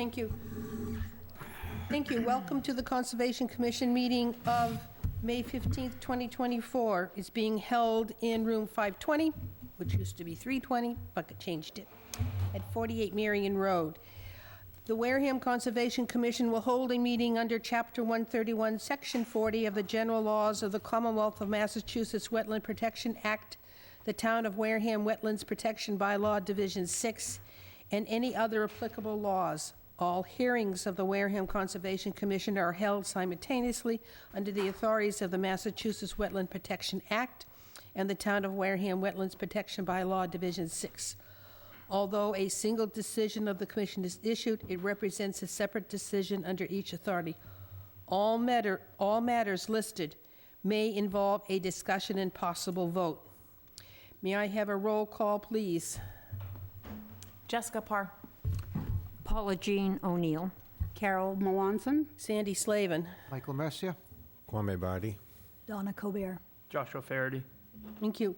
Thank you. Thank you. Welcome to the Conservation Commission meeting of May 15th, 2024. It's being held in room 520, which used to be 320, but changed it, at 48 Marion Road. The Wareham Conservation Commission will hold a meeting under Chapter 131, Section 40 of the General Laws of the Commonwealth of Massachusetts Wetland Protection Act, the Town of Wareham Wetlands Protection Bylaw, Division 6, and any other applicable laws. All hearings of the Wareham Conservation Commission are held simultaneously under the authorities of the Massachusetts Wetland Protection Act and the Town of Wareham Wetlands Protection Bylaw, Division 6. Although a single decision of the Commission is issued, it represents a separate decision under each authority. All matters listed may involve a discussion and possible vote. May I have a roll call, please? Jessica Parr. Paula Jean O'Neill. Carol Melanson. Sandy Slavin. Michael Mercia. Kwame Bardi. Donna Colbert. Joshua Faraday. Thank you.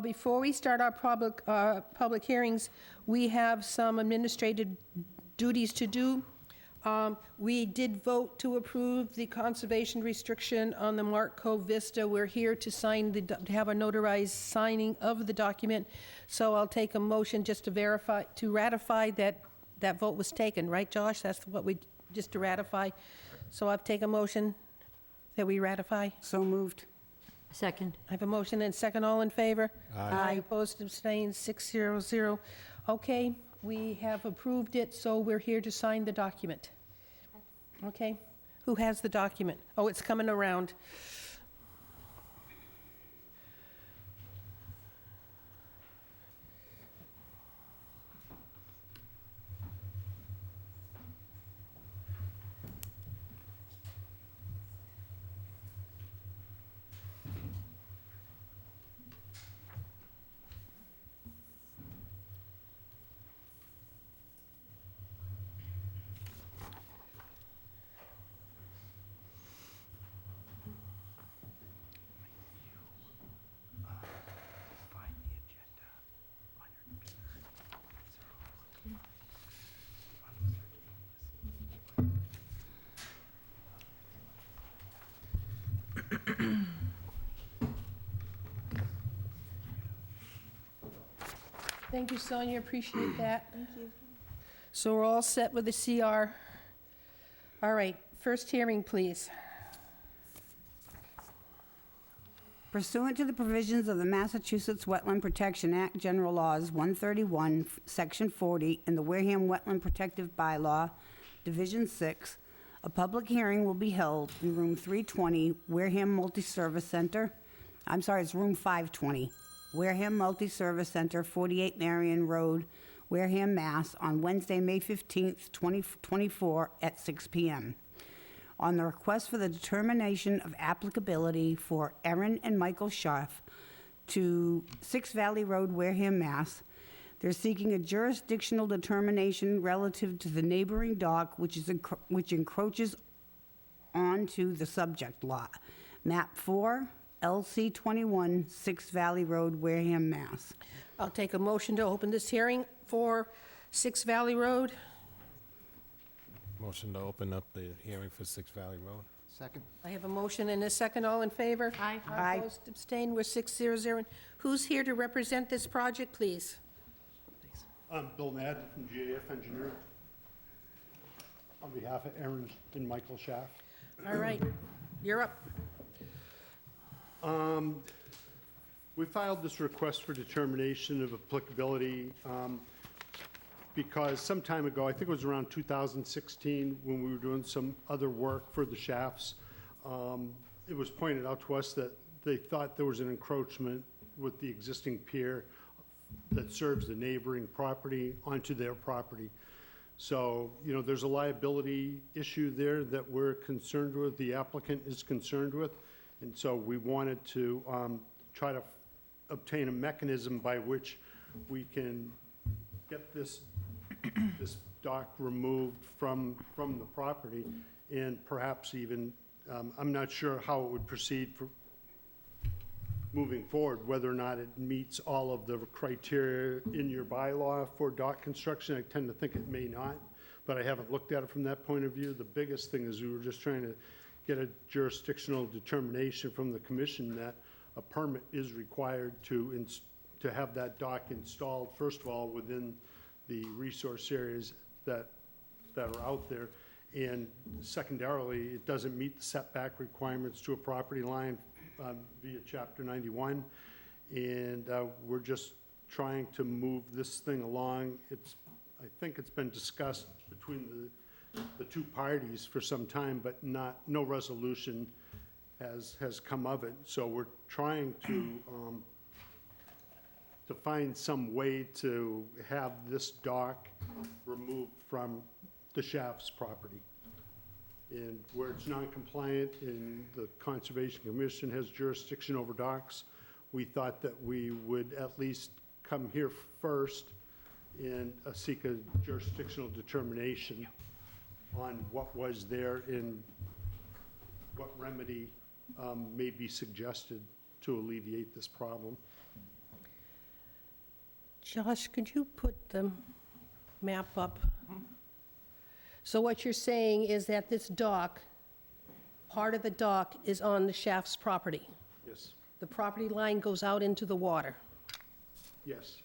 Before we start our public hearings, we have some administrative duties to do. We did vote to approve the conservation restriction on the Mark Cove Vista. We're here to sign to have a notarized signing of the document. So I'll take a motion just to ratify that vote was taken, right, Josh? That's what we, just to ratify. So I'll take a motion that we ratify. So moved. Second. I have a motion and second. All in favor? Aye. Opposed, abstained, 600. Okay, we have approved it, so we're here to sign the document. Okay, who has the document? Oh, it's coming around. Thank you, Sonia, appreciate that. Thank you. So we're all set with the CR. All right, first hearing, please. Pursuant to the provisions of the Massachusetts Wetland Protection Act, General Laws 131, Section 40, and the Wareham Wetland Protective Bylaw, Division 6, a public hearing will be held in room 320, Wareham Multi-Service Center. I'm sorry, it's room 520. Wareham Multi-Service Center, 48 Marion Road, Wareham, Mass., on Wednesday, May 15th, 2024, at 6 p.m. On the request for the determination of applicability for Erin and Michael Schaff to 6 Valley Road, Wareham, Mass., they're seeking a jurisdictional determination relative to the neighboring dock, which encroaches onto the subject lot. Map 4, LC 21, 6 Valley Road, Wareham, Mass. I'll take a motion to open this hearing for 6 Valley Road. Motion to open up the hearing for 6 Valley Road. Second. I have a motion and a second. All in favor? Aye. Aye. Opposed, abstained, we're 600. Who's here to represent this project, please? I'm Bill Nadd from GAF Engineering, on behalf of Erin and Michael Schaff. All right, you're up. We filed this request for determination of applicability because some time ago, I think it was around 2016, when we were doing some other work for the Schaffs, it was pointed out to us that they thought there was an encroachment with the existing pier that serves the neighboring property onto their property. So, you know, there's a liability issue there that we're concerned with, the applicant is concerned with. And so we wanted to try to obtain a mechanism by which we can get this dock removed from the property, and perhaps even, I'm not sure how it would proceed for moving forward, whether or not it meets all of the criteria in your bylaw for dock construction. I tend to think it may not, but I haven't looked at it from that point of view. The biggest thing is we were just trying to get a jurisdictional determination from the commission that a permit is required to have that dock installed, first of all, within the resource areas that are out there. And secondarily, it doesn't meet the setback requirements to a property line via Chapter 91. And we're just trying to move this thing along. I think it's been discussed between the two parties for some time, but no resolution has come of it. So we're trying to find some way to have this dock removed from the Shafts property. And where it's non-compliant and the Conservation Commission has jurisdiction over docks, we thought that we would at least come here first and seek a jurisdictional determination on what was there and what remedy may be suggested to alleviate this problem. Josh, could you put the map up? So what you're saying is that this dock, part of the dock is on the Shafts property. Yes, The property line goes out into the water, yes.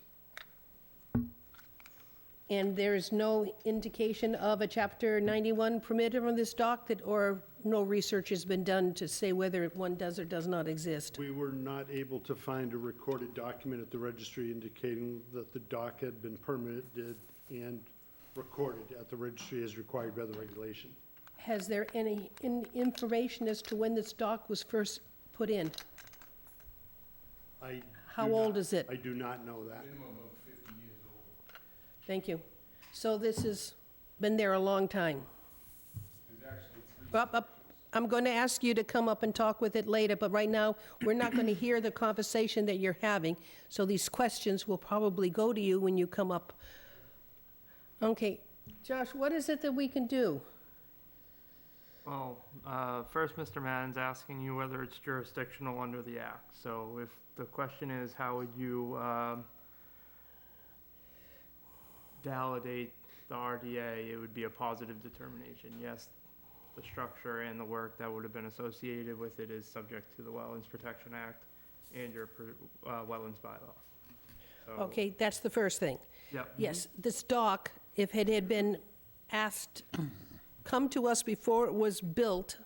and there is no indication of a Chapter 91 permitted on this dock or no research has been done to say whether one does or does not exist? We were not able to find a recorded document at the registry indicating that the dock had been permitted and recorded at the registry as required by the regulation. Has there any information as to when this dock was first put in? How old is it? I do not know that. Thank you. So this has been there a long time? I'm going to ask you to come up and talk with it later, but right now, we're not going to hear the conversation that you're having, so these questions will probably go to you when you come up. Okay, Josh, what is it that we can do? Well, first, Mr. Madden's asking you whether it's jurisdictional under the act. So if the question is, how would you validate the RDA, it would be a positive determination. Yes, the structure and the work that would have been associated with it is subject to the Wetlands Protection Act and your wetlands bylaw. So, Okay, that's the first thing. Yep. Yes, this dock, if it had been asked, come to us before it was built,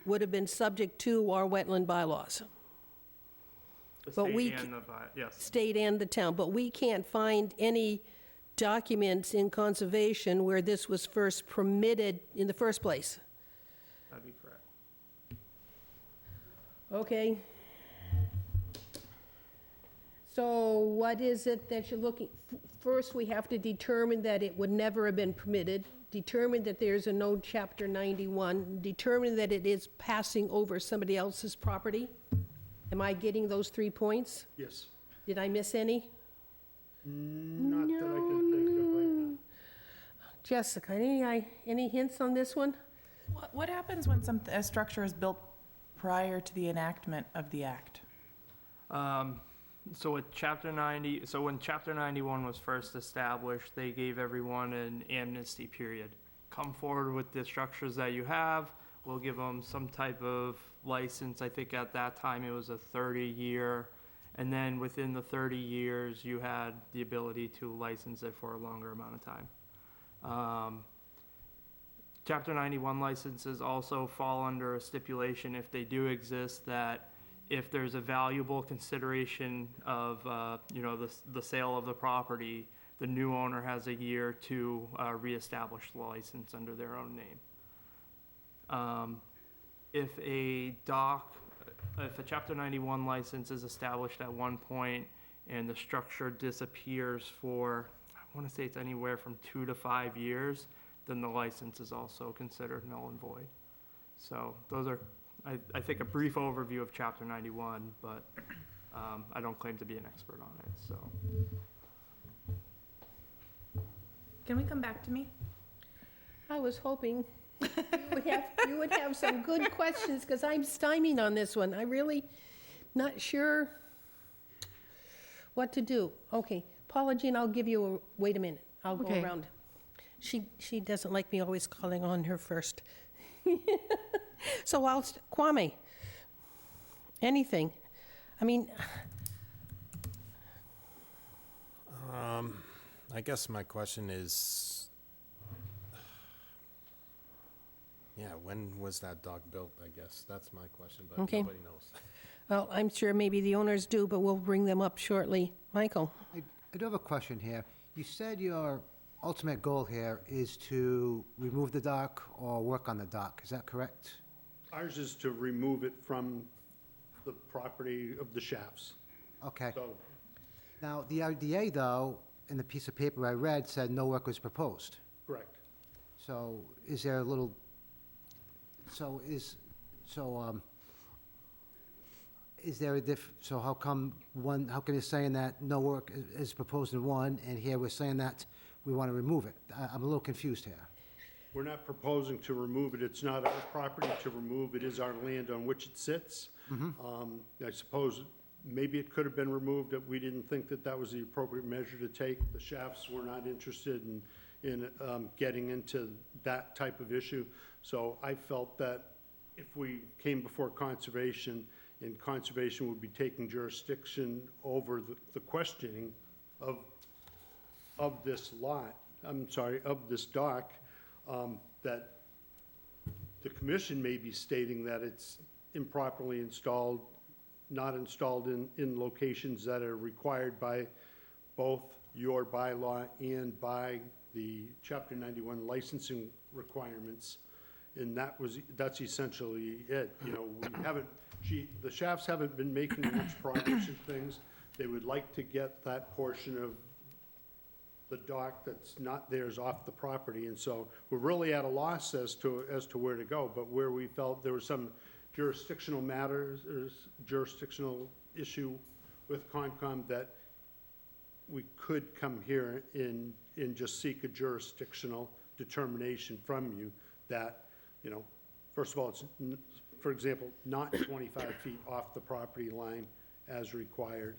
would have been subject to our wetland bylaws, The but state we and the yes. state and the town, but we can't find any documents in conservation where this was first permitted in the first place. That'd be correct. Okay. So what is it that you're looking, first, we have to determine that it would never have been permitted, determine that there's a no Chapter 91, determine that it is passing over somebody else's property? Am I getting those 3 points? Yes. Did I miss any? Not that I can think of right now. Jessica, any hints on this one? What happens when a structure is built prior to the enactment of the act? So with Chapter 90, so when Chapter 91 was first established, they gave everyone an amnesty period. Come forward with the structures that you have. We'll give them some type of license. I think at that time it was a 30-year. And then within the 30 years, you had the ability to license it for a longer amount of time. Chapter 91 licenses also fall under a stipulation, if they do exist, that if there's a valuable consideration of, the sale of the property, the new owner has a year to reestablish the license under their own name. If a Chapter 91 license is established at one point and the structure disappears for, I want to say it's anywhere from 2 to 5 years, then the license is also considered null and void. So those are, I think, a brief overview of Chapter 91, but I don't claim to be an expert on it, so. Can we come back to me? I was hoping you would have some good questions, because I'm stymied on this one. I'm really not sure what to do. Okay, Paula Jean, I'll give you wait a minute. I'll go Okay. around. She doesn't like me always calling on her first. So Kwame, anything? I mean, I guess my question is, yeah, when was that dock built, I guess? That's my question, but Okay. nobody knows. well, I'm sure maybe the owners do, but we'll bring them up shortly. Michael? I do have a question here. You said your ultimate goal here is to remove the dock or work on the dock. Is that correct? Ours is to remove it from the property of the shafts. Okay. So, Now, the RDA, though, in the piece of paper I read, said no work was proposed. correct. So is there a little, is there a so how come how come you're saying that no work is proposed in one, and here we're saying that we want to remove it? I'm a little confused here. We're not proposing to remove it. It's not our property to remove. It is our land on which it sits. I suppose maybe it could have been removed, that we didn't think that that was the appropriate measure to take. The shafts were not interested in getting into that type of issue. So I felt that if we came before conservation, and conservation would be taking jurisdiction over the questioning of this lot, of this dock, that the commission may be stating that it's improperly installed, not installed in locations that are required by both your bylaw and by the Chapter 91 licensing requirements. And that's essentially it. You know, the shafts haven't been making much progress in things. They would like to get that portion of the dock that's not theirs off the property. And so we're really at a loss as to where to go. But where we felt there was some jurisdictional matters, or jurisdictional issue with Concom, that we could come here and just seek a jurisdictional determination from you that, you know, first of all, it's, for example, not 25 feet off the property line as required.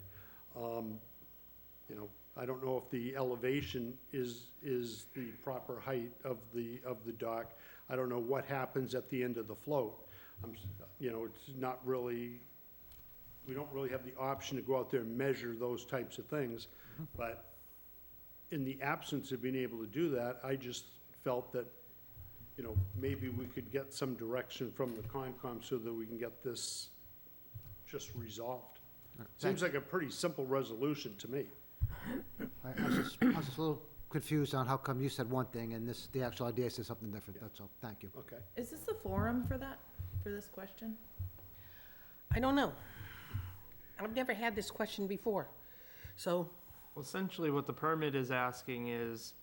You know, I don't know if the elevation is the proper height of the dock. I don't know what happens at the end of the float. You know, it's not really, we don't really have the option to go out there and measure those types of things. But in the absence of being able to do that, I just felt that, you know, maybe we could get some direction from the Concom so that we can get this just resolved. Seems like a pretty simple resolution to me. I was just a little confused on how come you said one thing and the actual idea says something different. That's all. Thank you. Okay. Is this the forum for that, for this question? I don't know. I've never had this question before, so, Well, essentially, what the permit is asking is,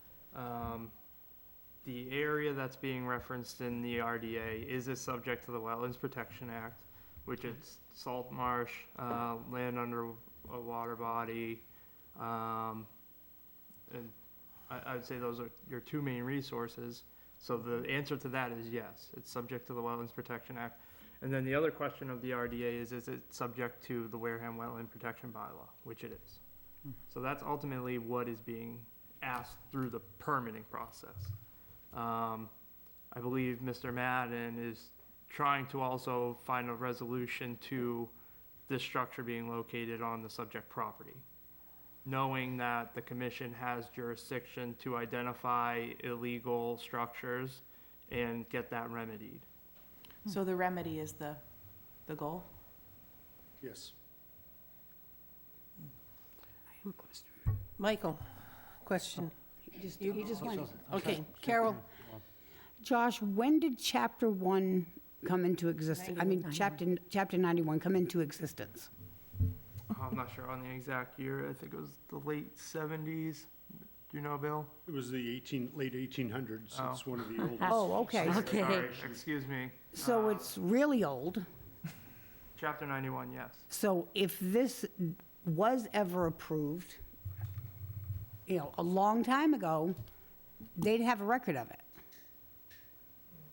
the area that's being referenced in the RDA, is it subject to the Wetlands Protection Act, which it's salt marsh, land under a water body, and I would say those are your two main resources. So the answer to that is yes, it's subject to the Wetlands Protection Act. And then the other question of the RDA is it subject to the Wareham Wetland Protection Bylaw, which it is. So that's ultimately what is being asked through the permitting process. I believe Mr. Madden is trying to also find a resolution to this structure being located on the subject property, knowing that the commission has jurisdiction to identify illegal structures and get that remedied. So the remedy is the goal? Yes. Michael, question. He just went. Okay, Carol? Josh, when did Chapter 1 come into existence? I mean, Chapter 91 come into existence? I'm not sure on the exact year. I think it was the late 70s. Do you know, Bill? It was the late 1800s. Oh. It's one of the oldest. Oh, okay. Okay. Sorry, excuse me. So it's really old. Chapter 91, yes. So if this was ever approved, you know, a long time ago, they'd have a record of it.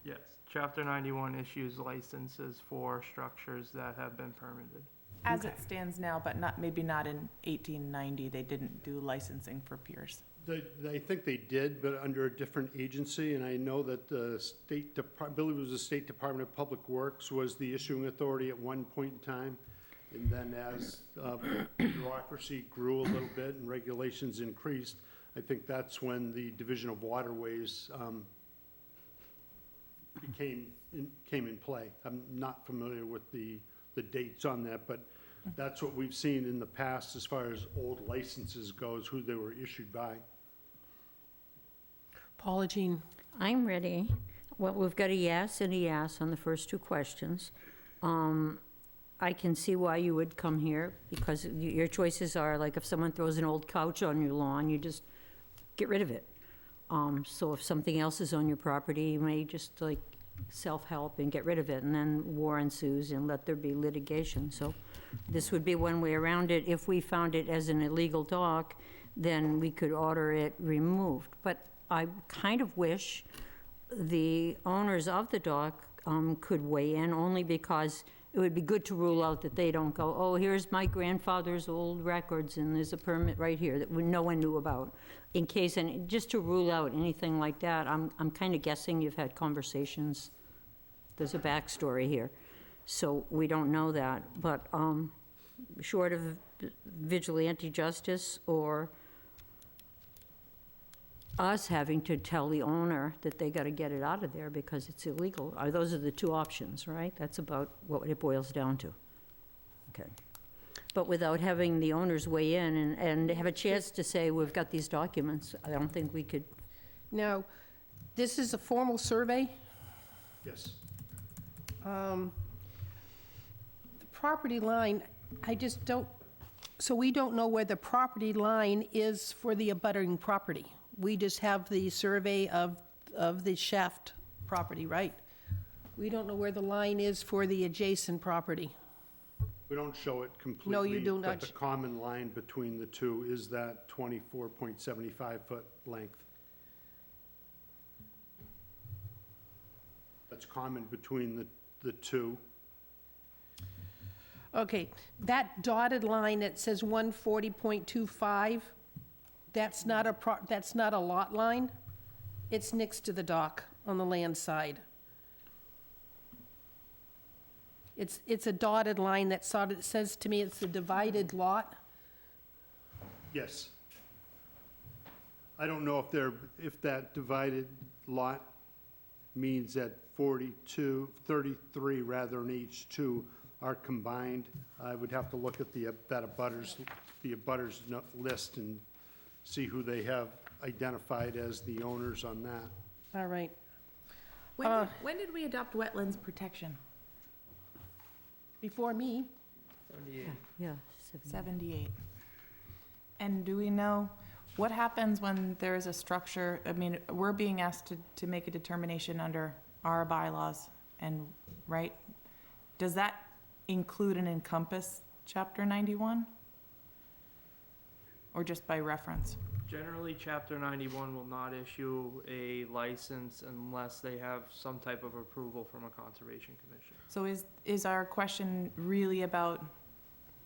Yes. Chapter 91 issues licenses for structures that have been permitted. As it stands now, but maybe not in 1890, they didn't do licensing for piers. I think they did, but under a different agency, and I know that the I believe it was the State Department of Public Works was the issuing authority at one point in time. And then as bureaucracy grew a little bit and regulations increased, I think that's when the Division of Waterways came in play. I'm not familiar with the dates on that, but that's what we've seen in the past as far as old licenses goes, who they were issued by. Paula Jean, I'm ready. Well, we've got a yes and a yes on the first two questions. I can see why you would come here, because your choices are, like, if someone throws an old couch on your lawn, you just get rid of it. So if something else is on your property, you may just, like, self-help and get rid of it, and then war ensues and let there be litigation. So this would be one way around it. If we found it as an illegal dock, then we could order it removed. But I kind of wish the owners of the dock could weigh in, only because it would be good to rule out that they don't go, oh, here's my grandfather's old records, and there's a permit right here that no one knew about. In case, and just to rule out anything like that, I'm kind of guessing you've had conversations. There's a backstory here, so we don't know that. But short of vigilante justice or us having to tell the owner that they got to get it out of there because it's illegal, those are the two options, right? That's about what it boils down to. Okay. But without having the owners weigh in and have a chance to say, we've got these documents, I don't think we could. now, this is a formal survey. Yes. The property line, I just don't, so we don't know where the property line is for the abutting property. We just have the survey of the shaft property, right? We don't know where the line is for the adjacent property. We don't show it completely. No, you do not. But the common line between the two is that 24.75-foot length. That's common between the two. Okay, that dotted line that says 140.25, that's not a lot line. It's next to the dock on the land side. It's a dotted line that sort of says to me it's a divided lot. Yes. I don't know if that divided lot means that 33 rather than each two are combined. I would have to look at the abutters list and see who they have identified as the owners on that. All right. When did we adopt wetlands protection? Before me, Yeah. 78. And do we know what happens when there is a structure? I mean, we're being asked to make a determination under our bylaws, and, right? Does that include and encompass Chapter 91? Or just by reference? Generally, Chapter 91 will not issue a license unless they have some type of approval from a Conservation Commission. So is our question really about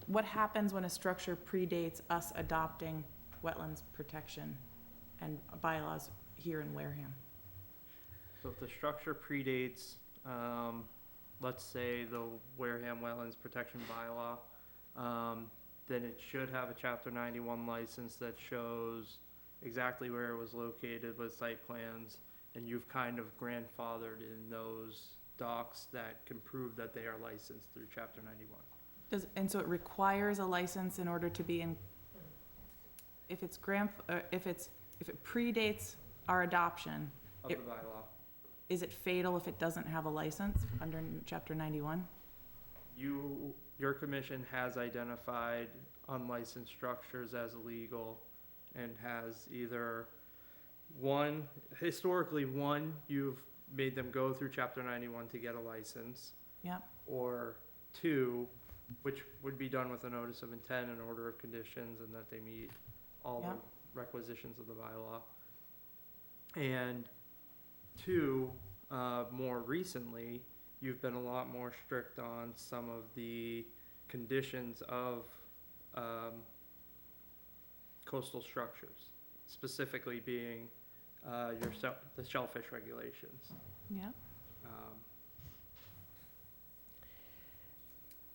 what happens when a structure predates us adopting wetlands protection and bylaws here in Wareham? So if the structure predates, let's say the Wareham Wetlands Protection Bylaw, then it should have a Chapter 91 license that shows exactly where it was located with site plans, and you've kind of grandfathered in those docks that can prove that they are licensed through Chapter 91. And so it requires a license in order to be in, if it predates our adoption, Of the bylaw. is it fatal if it doesn't have a license under Chapter 91? Your commission has identified unlicensed structures as illegal and has either historically, you've made them go through Chapter 91 to get a license, Yep. or two, which would be done with a notice of intent and order of conditions and that they meet all Yeah. the requisitions of the bylaw. And two, more recently, you've been a lot more strict on some of the conditions of coastal structures. specifically being the shellfish regulations. Yeah.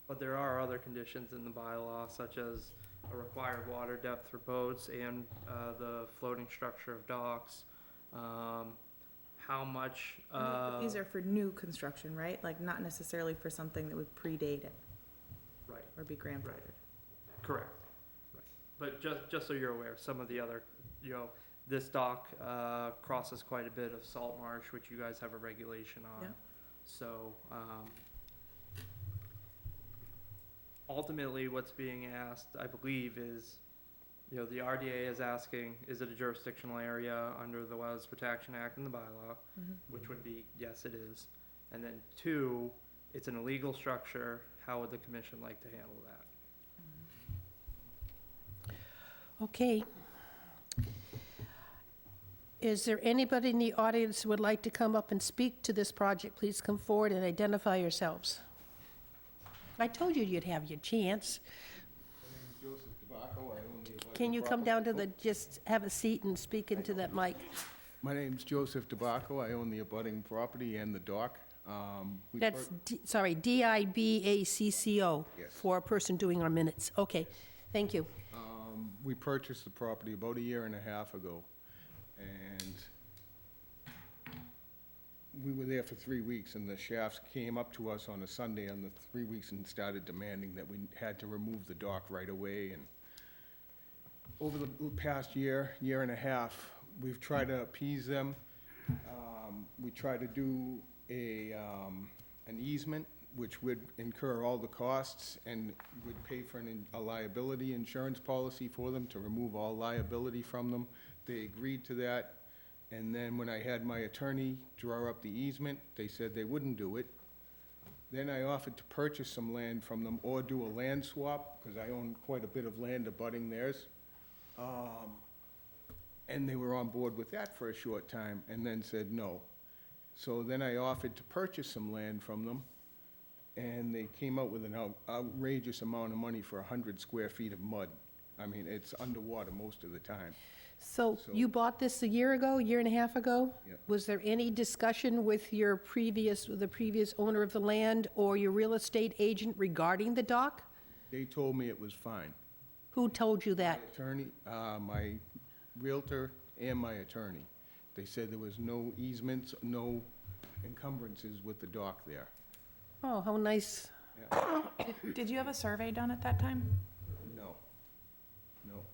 But there are other conditions in the bylaw, such as a required water depth for boats and the floating structure of docks. How much, These are for new construction, right? Like, not necessarily for something that would predate it right, or be grandfathered. correct. Right. But just so you're aware, some of the other, this dock crosses quite a bit of salt marsh, which you guys have a regulation on. Yeah. So, ultimately, what's being asked, I believe, is, the RDA is asking, is it a jurisdictional area under the Wetlands Protection Act and the bylaw? Which would be, yes, it is. And then 2, it's an illegal structure, how would the commission like to handle that? Okay. Is there anybody in the audience who would like to come up and speak to this project? Please come forward and identify yourselves. I told you you'd have your chance. Can you come down to just have a seat and speak into that mic? My name's Joseph DeBacco. I own the abutting property and the dock. That's, D-I-B-A-C-C-O. Yes. For a person doing our minutes. Okay, thank you. We purchased the property about 1.5 years ago, and we were there for 3 weeks, and the shafts came up to us on a Sunday on the 3 weeks and started demanding that we had to remove the dock right away. And over the past year and a half, we've tried to appease them. We tried to do an easement, which would incur all the costs and would pay for a liability insurance policy for them to remove all liability from them. They agreed to that. And then when I had my attorney draw up the easement, they said they wouldn't do it. Then I offered to purchase some land from them or do a land swap, because I own quite a bit of land abutting theirs. And they were on board with that for a short time and then said no. So then I offered to purchase some land from them, and they came out with an outrageous amount of money for 100 square feet of mud. I mean, it's underwater most of the time. So you bought this a year ago, year and a half ago? Yep. Was there any discussion with the previous owner of the land or your real estate agent regarding the dock? They told me it was fine. Who told you that? Attorney, my realtor and my attorney. They said there was no easements, no encumbrances with the dock there. Oh, how nice. Yeah. Did you have a survey done at that time? No, no.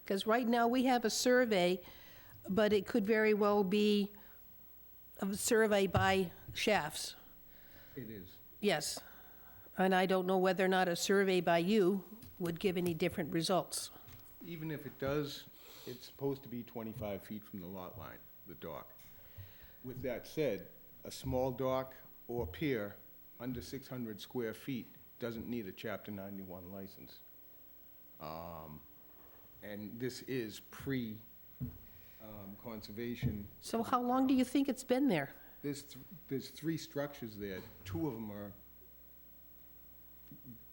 Because right now, we have a survey, but it could very well be a survey by shafts. It is. Yes. And I don't know whether or not a survey by you would give any different results. Even if it does, it's supposed to be 25 feet from the lot line, the dock. With that said, a small dock or pier under 600 square feet doesn't need a Chapter 91 license. And this is pre-conservation. So how long do you think it's been there? There's 3 structures there. 2 of them are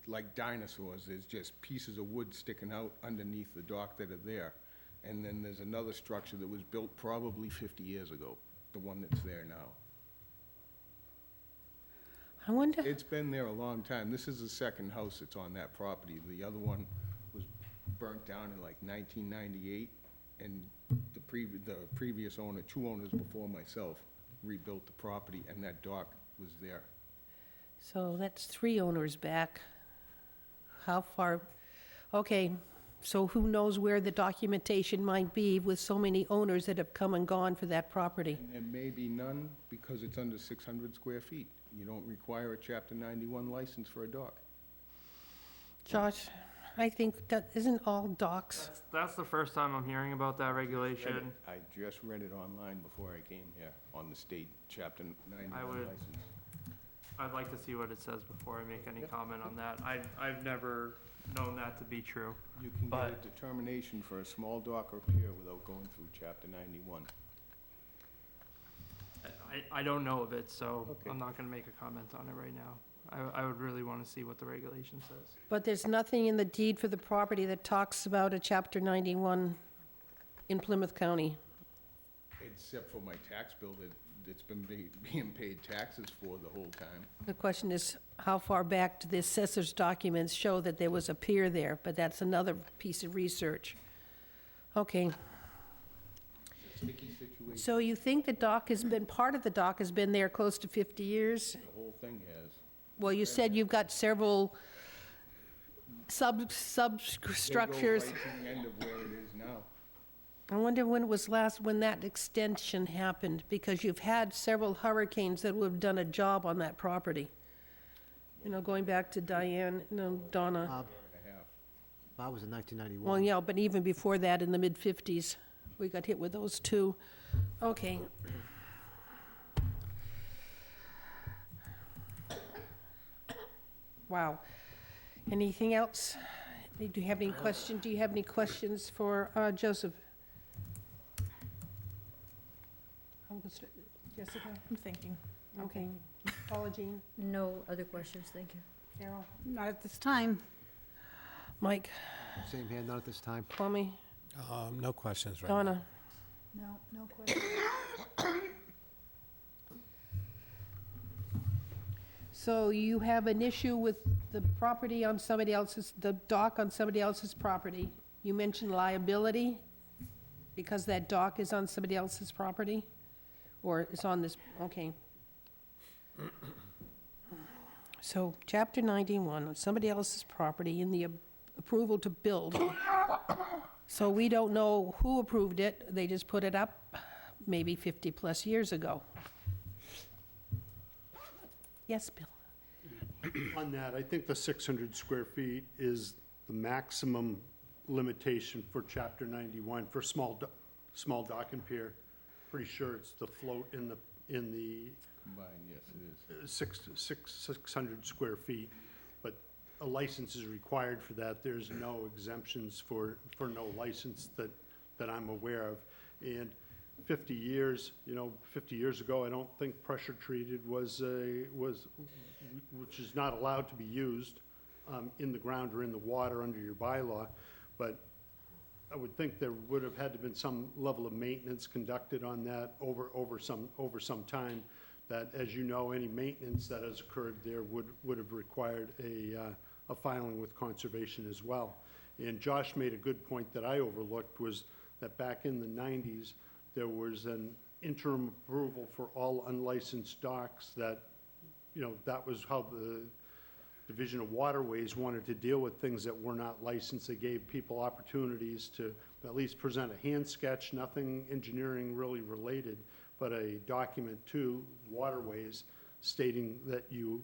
like dinosaurs. There's just pieces of wood sticking out underneath the dock that are there. And then there's another structure that was built probably 50 years ago, the one that's there now. I wonder, It's been there a long time. This is the second house that's on that property. The other one was burnt down in like 1998, and the previous owner, 2 owners before myself, rebuilt the property, and that dock was there. so that's 3 owners back. How far, okay, so who knows where the documentation might be with so many owners that have come and gone for that property? And there may be none because it's under 600 square feet. You don't require a Chapter 91 license for a dock. Josh, I think that isn't all docks. That's the first time I'm hearing about that regulation. I just read it online before I came here on the state Chapter 91 would- license. I'd like to see what it says before I make any comment on that. I've never known that to be true. You can get a But- determination for a small dock or pier without going through Chapter 91. I don't know of it, so Okay. I'm not gonna make a comment on it right now. I would really wanna see what the regulation says. But there's nothing in the deed for the property that talks about a Chapter 91 in Plymouth County? Except for my tax bill that's been being paid taxes for the whole time. The question is, how far back do the assessor's documents show that there was a pier there? But that's another piece of research. Okay, It's a sticky situation. so you think the dock has been, part of the dock has been there close to 50 years? The whole thing has. Well, you said you've got several substructures. They go right to the end of where it is now. I wonder when it was last, when that extension happened, because you've had several hurricanes that would have done a job on that property. You know, going back to Diane, Donna. Bob was in 1991. Well, yeah, but even before that, in the mid-50s, we got hit with those two. Okay. Wow. Anything else? Do you have any questions? Do you have any questions for Joseph? Jessica? I'm thinking. Okay. Paula Jean? No other questions, thank you. Carol? Not at this time. Mike? Same here, not at this time. Kwame? No questions right now. Donna? No questions. So you have an issue with the property on somebody else's, the dock on somebody else's property. You mentioned liability because that dock is on somebody else's property? Or it's on this, okay. So, Chapter 91, on somebody else's property in the approval to build. So we don't know who approved it, they just put it up maybe 50-plus years ago. Yes, Bill? On that, I think the 600 square feet is the maximum limitation for Chapter 91 for small dock and pier. Pretty sure it's the float in the Combined, yes, it is. 600 square feet, but a license is required for that. There's no exemptions for no license that I'm aware of. And 50 years, 50 years ago, I don't think pressure treated was, which is not allowed to be used in the ground or in the water under your bylaw, but I would think there would have had to been some level of maintenance conducted on that over some time, that, as you know, any maintenance that has occurred there would have required a filing with conservation as well. And Josh made a good point that I overlooked, was that back in the 90s, there was an interim approval for all unlicensed docks that, that was how the Division of Waterways wanted to deal with things that were not licensed. They gave people opportunities to at least present a hand sketch, nothing engineering really related, but a document to Waterways stating that you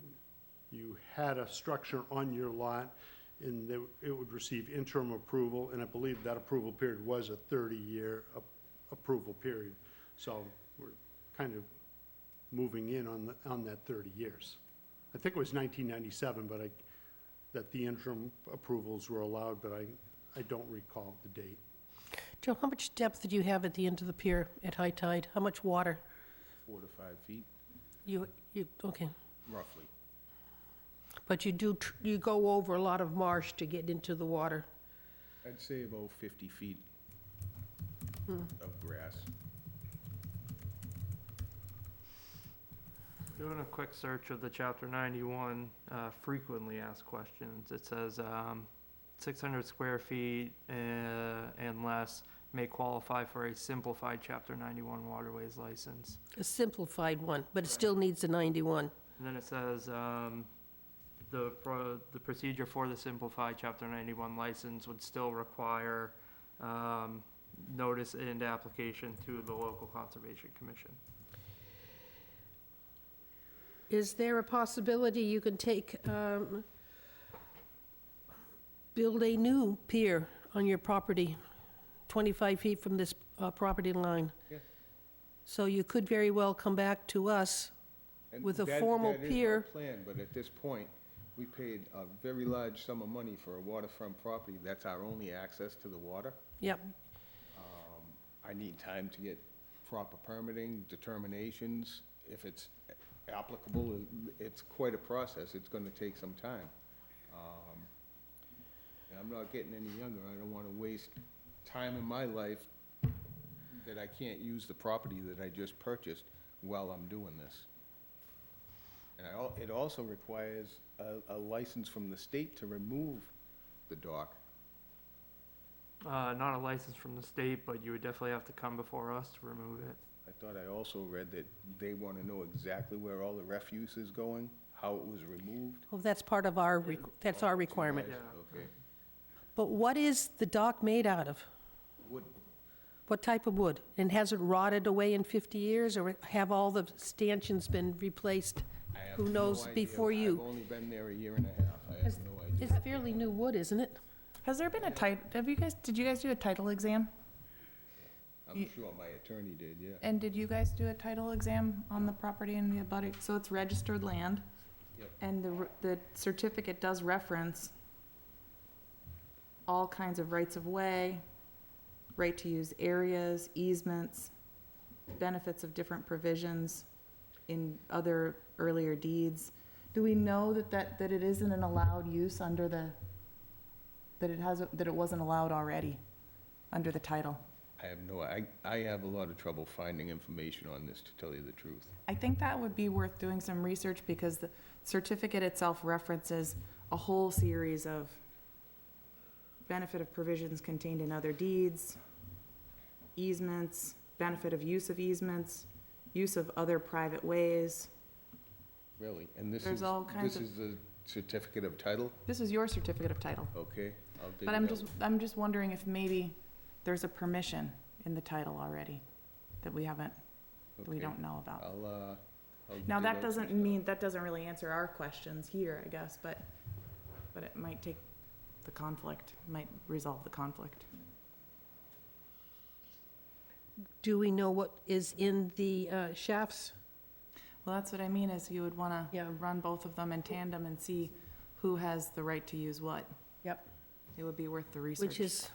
had a structure on your lot and that it would receive interim approval, and I believe that approval period was a 30-year approval period. So we're kind of moving in on that 30 years. I think it was 1997, but that the interim approvals were allowed, but I don't recall the date. Joe, how much depth do you have at the end of the pier at high tide? How much water? 4 to 5 feet, Okay. roughly. But you go over a lot of marsh to get into the water. I'd say about 50 feet of grass. Doing a quick search of the Chapter 91 frequently asked questions, it says 600 square feet and less may qualify for a simplified Chapter 91 waterways license. A simplified one, but it still needs a 91. And then it says the procedure for the simplified Chapter 91 license would still require notice and application to the local Conservation Commission. Is there a possibility you can build a new pier on your property, 25 feet from this property line? Yeah. So you could very well come back to us And with a that- formal that is pier. our plan, but at this point, we paid a very large sum of money for a waterfront property. That's our only access to the water. Yep, I need time to get proper permitting, determinations. If it's applicable, it's quite a process. It's gonna take some time. And I'm not getting any younger. I don't wanna waste time in my life that I can't use the property that I just purchased while I'm doing this. And it also requires a license from the state to remove the dock. Not a license from the state, but you would definitely have to come before us to remove it. I thought I also read that they want to know exactly where all the refuse is going, how it was removed. Well, that's part of our, that's our requirement. Yeah. Okay. But what is the dock made out of? Wood. What type of wood? And has it rotted away in 50 years, or have all the stanchions been replaced? I have Who no knows idea. before you? I've only been there a year and a half. I have no idea. It's fairly new wood, isn't it? Has there been a did you guys do a title exam? I'm sure my attorney did, yeah. And did you guys do a title exam on the property and the abutting? So it's registered land? Yep. And the certificate does reference all kinds of rights of way, right to use areas, easements, benefits of different provisions in other earlier deeds. Do we know that it isn't an allowed use under that it wasn't allowed already under the title? I have a lot of trouble finding information on this, to tell you the truth. I think that would be worth doing some research because the certificate itself references a whole series of benefit of provisions contained in other deeds, easements, benefit of easements, use of other private ways. Really? And this There's is, all kinds this of- is the certificate of title? This is your certificate of title. Okay, I'll dig it But out. I'm just wondering if maybe there's a permission in the title already that we haven't, that we Okay. don't know about. I'll Now, dig that out doesn't some mean, that doesn't really answer our questions here, I guess, but it might take the conflict, might resolve the conflict. Do we know what is in the shafts? Well, that's what I mean, is you would wanna Yeah. run both of them in tandem and see who has the right to use what. Yep. It would be worth the research. Which is,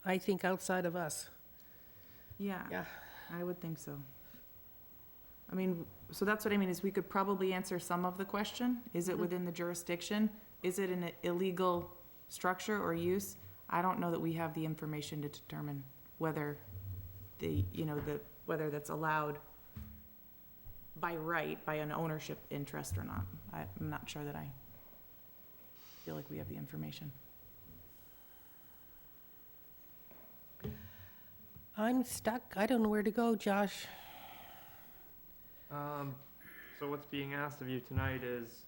I think, outside of us. Yeah, Yeah. I would think so. I mean, so that's what I mean, is we could probably answer some of the question. Is it Mhm. within the jurisdiction? Is it an illegal structure or use? I don't know that we have the information to determine whether whether that's allowed by right, by an ownership interest or not. I'm not sure that I feel like we have the information. I'm stuck. I don't know where to go, Josh. So what's being asked of you tonight is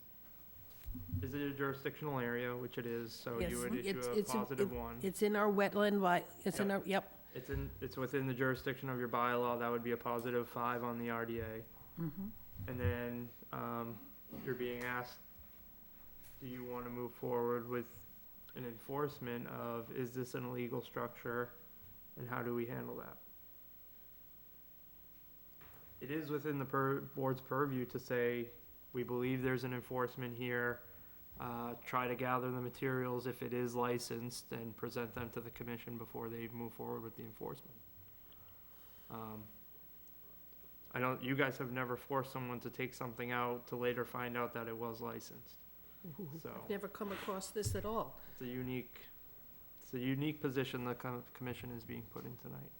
it a jurisdictional area, which it is, so Yes, you would issue it's- a it's- positive one. It's in our wetland, it's in our, yep. It's within the jurisdiction of your bylaw, that would be a positive 5 on the RDA. And then, you're being asked, do you wanna move forward with an enforcement of, is this an illegal structure, and how do we handle that? It is within the board's purview to say, we believe there's an enforcement here, try to gather the materials if it is licensed, and present them to the commission before they move forward with the enforcement. You guys have never forced someone to take something out to later find out that it was licensed. So, I've never come across this at all. it's a unique position the commission is being put in tonight.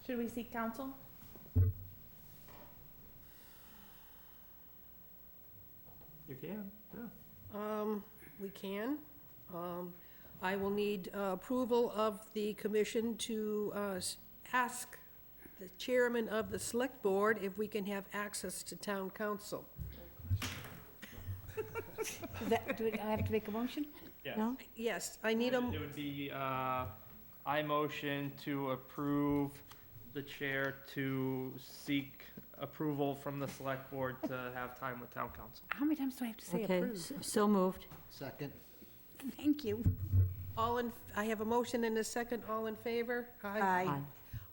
Should we seek counsel? You can, yeah. We can. I will need approval of the commission to ask the chairman of the select board if we can have access to town council. Do I have to make a motion? Yes. No? Yes, I need a, It would be, I motion to approve the chair to seek approval from the select board to have time with town council. How many times do I have to say Okay, approve? so moved. Second? Thank you. I have a motion and a second, all in favor? Aye.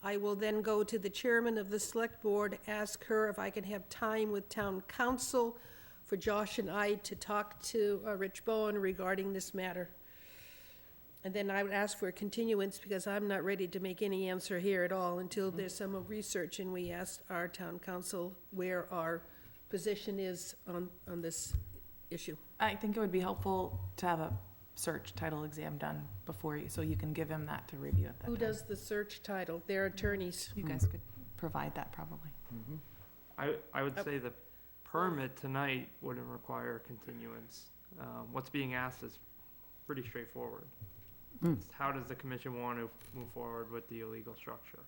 I will then go to the chairman of the select board, ask her if I can have time with town council for Josh and I to talk to Rich Bowen regarding this matter. And then I would ask for a continuance because I'm not ready to make any answer here at all until there's some research and we ask our town council where our position is on this issue. I think it would be helpful to have search title exam done before you, so you can give him that to review at that Who time. does the search title? Their attorneys. You guys could provide that probably. I would say the permit tonight wouldn't require continuance. What's being asked is pretty straightforward. It's how does the commission want to move forward with the illegal structure?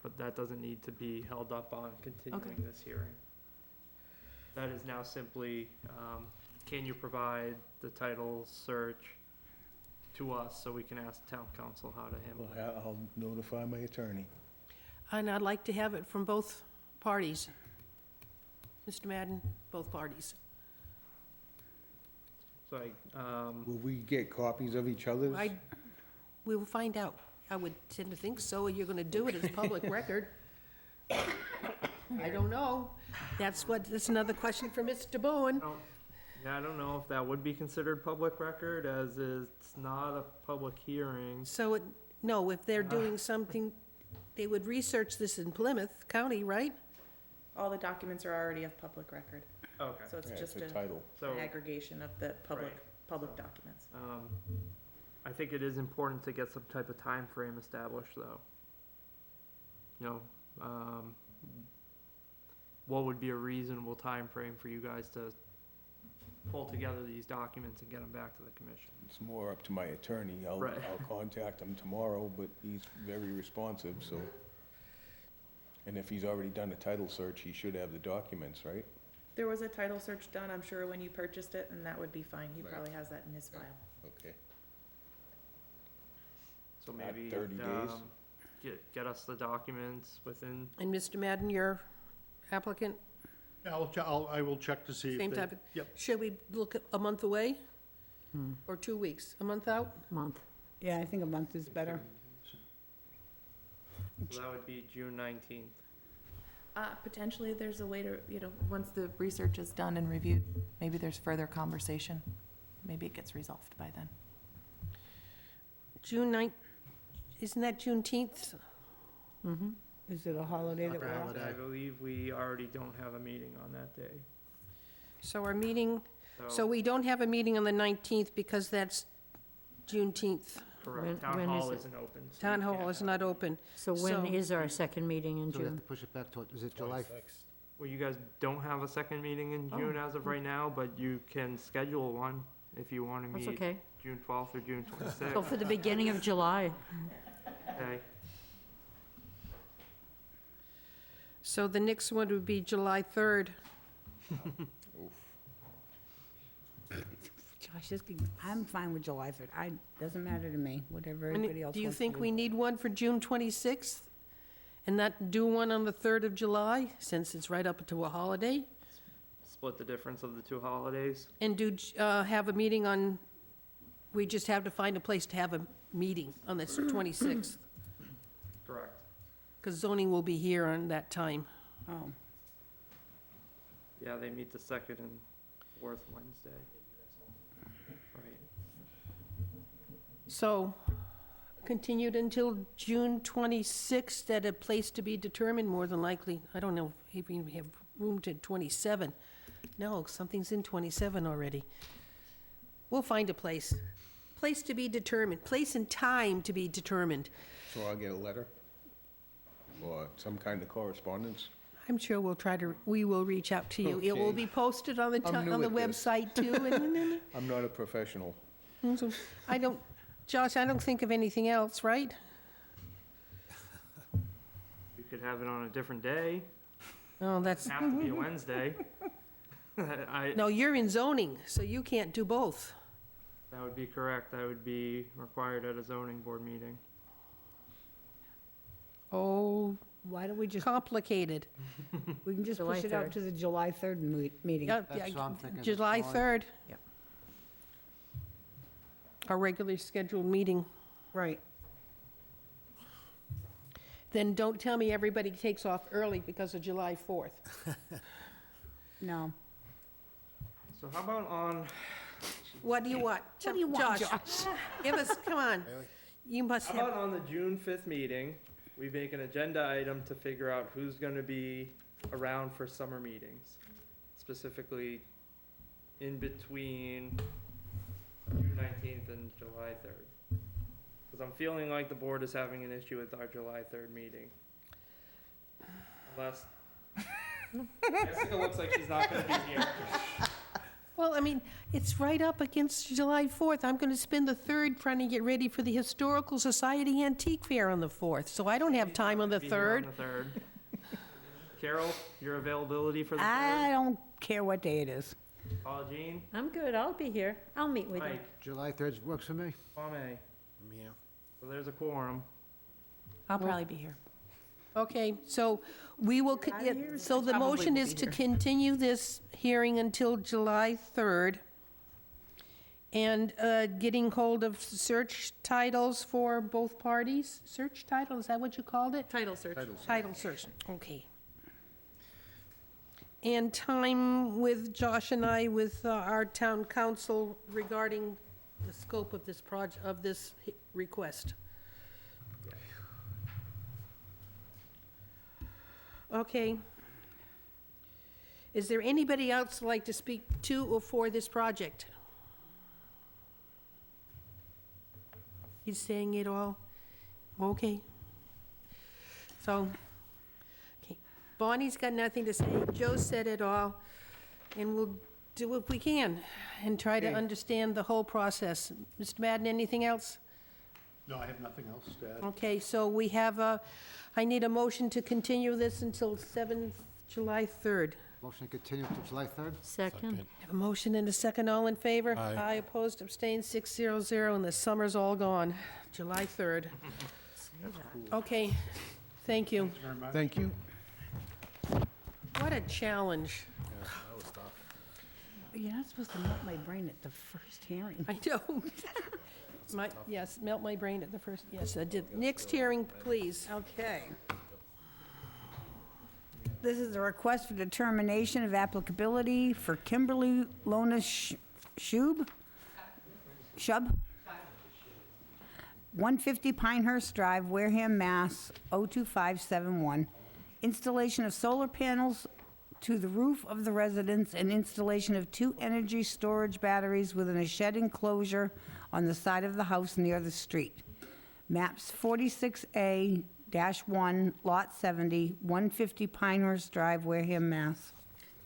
But that doesn't need to be held up on continuing this hearing. That is now simply, can you provide the title search to us so we can ask town council how to handle it? I'll notify my attorney. And I'd like to have it from both parties. Mr. Madden, both parties. So Will we get copies of each other's? We will find out. I would tend to think so. You're gonna do it as public record. I don't know. That's another question for Mr. Bowen. I don't know if that would be considered public record, as it's not a public hearing. So, no, if they're doing something, they would research this in Plymouth County, right? All the documents are already of public record, Okay. so it's Yeah, just it's a title. So, an aggregation of the public Right. documents. I think it is important to get some type of time frame established, though. You know, what would be a reasonable time frame for you guys to pull together these documents and get them back to the commission? It's more up to my attorney. I'll Right. contact him tomorrow, but he's very responsive, so. And if he's already done a title search, he should have the documents, right? There was a title search done, I'm sure, when you purchased it, and that would be fine. He Right. probably has that in his file. Okay. So At maybe, 30 days? get us the documents within, And Mr. Madden, your applicant, Yeah, I will check to see if same they- type of, Yep. should we look at a month away? Or 2 weeks? A month out? Month. Yeah, I think a month is better. so that would be June 19th. Potentially, there's a way to, once the research is done and reviewed, maybe there's further conversation. Maybe it gets resolved by then. June 9th, isn't that Juneteenth? Is it a holiday that we're off? I believe we already don't have a meeting on that day. So our meeting, so we don't have a meeting on the 19th because that's Juneteenth. Correct, town when is hall it? isn't open. so Town we hall can't is have- not open. So when is our second meeting in So we have June? to push it back to, is it July? Well, you guys don't have a second meeting in June as of right now, but you can schedule one if you want to That's meet okay. June 12th or June Go 26th. for the beginning of July. Okay, So the next one would be July 3rd. Josh, I'm fine with July 3rd. Doesn't matter to me, whatever And everybody else wants to do do. you think we need one for June 26th? And not do one on the 3rd of July, since it's right up to a holiday? split the difference of the two holidays. And have a meeting on, we just have to find a place to have a meeting on the 26th? Correct. Because zoning will be here on that time. Oh, Yeah, they meet the second and fourth Wednesday. Right. So, continued until June 26th at a place to be determined, more than likely. I don't know if we have room to 27. No, something's in 27 already. We'll find a place. Place to be determined, place and time to be determined. So I'll get a letter? Or some kind of correspondence? I'm sure we will reach out to you. It will Okay. be posted on the, I'm new on the at this. website too. and- I'm not a professional. So, Josh, I don't think of anything else, right? You could have it on a different day, Oh, that's, have to be a Wednesday. no, you're in zoning, so you can't do both. That would be correct, that would be required at a zoning board meeting. Oh, why don't we just, complicated. we can just July push it out 3rd. to the July 3rd meeting? Yeah, That's yeah, what I'm thinking, July July. 3rd. Yep. Our regularly scheduled meeting. Right. Then don't tell me everybody takes off early because of July 4th. No. So how about on, What do you want? What do you want, Josh? Give us, come on. You must how about have, on the June 5th meeting, we make an agenda item to figure out who's gonna be around for summer meetings? Specifically, in between June 19th and July 3rd. Because I'm feeling like the board is having an issue with our July 3rd meeting. Unless, Jessica looks like she's not gonna be here. Well, I mean, it's right up against July 4th. I'm going to spend the 3rd trying to get ready for the Historical Society Antique Fair on the 4th, so I don't have time on the Be here 3rd. on the 3rd. Carol, your availability for the I 3rd? don't care what day it is. Paula Jean? I'm good, I'll be here. I'll meet with you. Mike? July 3rd works for me. Kwame? Yeah. So there's a quorum. I'll probably be here. Okay, so we will, so the Probably motion will is be to here. continue this hearing until July 3rd. And getting hold of search titles for both parties? Search title, is that what you called it? Title search. Title search, okay. And time with Josh and I, with our town council regarding the scope of this of this request. Okay. Is there anybody else who'd like to speak to or for this project? He's saying it all? Okay. So, okay. Bonnie's got nothing to say. Joe said it all. And we'll do what we can and try to Okay. understand the whole process. Mr. Madden, anything else? No, I have nothing else to add. Okay, so we have I need a motion to continue this until July 3rd. Motion to continue to July 3rd? Second? Have a motion and a second, all in favor? Aye. Opposed, abstained, 600, and the summer's all gone, July 3rd. Okay, thank you. Very much. Thank you. What a challenge. Yeah, that was tough. You're not supposed to melt my brain at the first hearing. I know. Yes, melt my brain at the first, yes, I did. Next hearing, please. Okay. This is a request for determination of applicability for Kimberly Lona Shub? 150 Pinehurst Drive, Wareham, Mass. 02571. Installation of solar panels to the roof of the residence and installation of 2 energy storage batteries within a shed enclosure on the side of the house near the street. Maps 46A-1, Lot 70, 150 Pinehurst Drive, Wareham, Mass.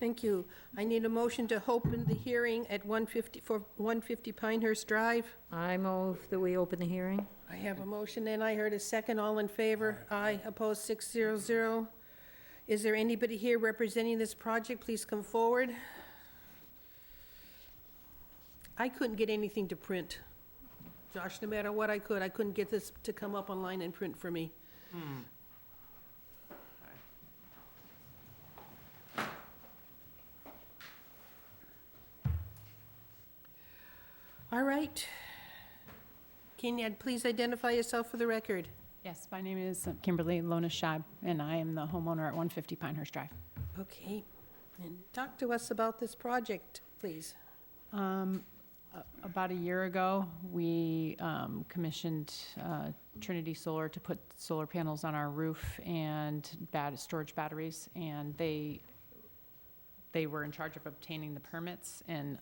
Thank you. I need a motion to open the hearing at 150 Pinehurst Drive. I move that we open the hearing. I have a motion, and I heard a second. All in favor? Aye. Opposed, 600. Is there anybody here representing this project? Please come forward. I couldn't get anything to print. Josh, no matter what I couldn't get this to come up online and print for me. All right. Can you please identify yourself for the record? Yes, my name is Kimberly Lona Scheib, and I am the homeowner at 150 Pinehurst Drive. Okay. And talk to us about this project, please. About a year ago, we commissioned Trinity Solar to put solar panels on our roof and storage batteries, and they were in charge of obtaining the permits, and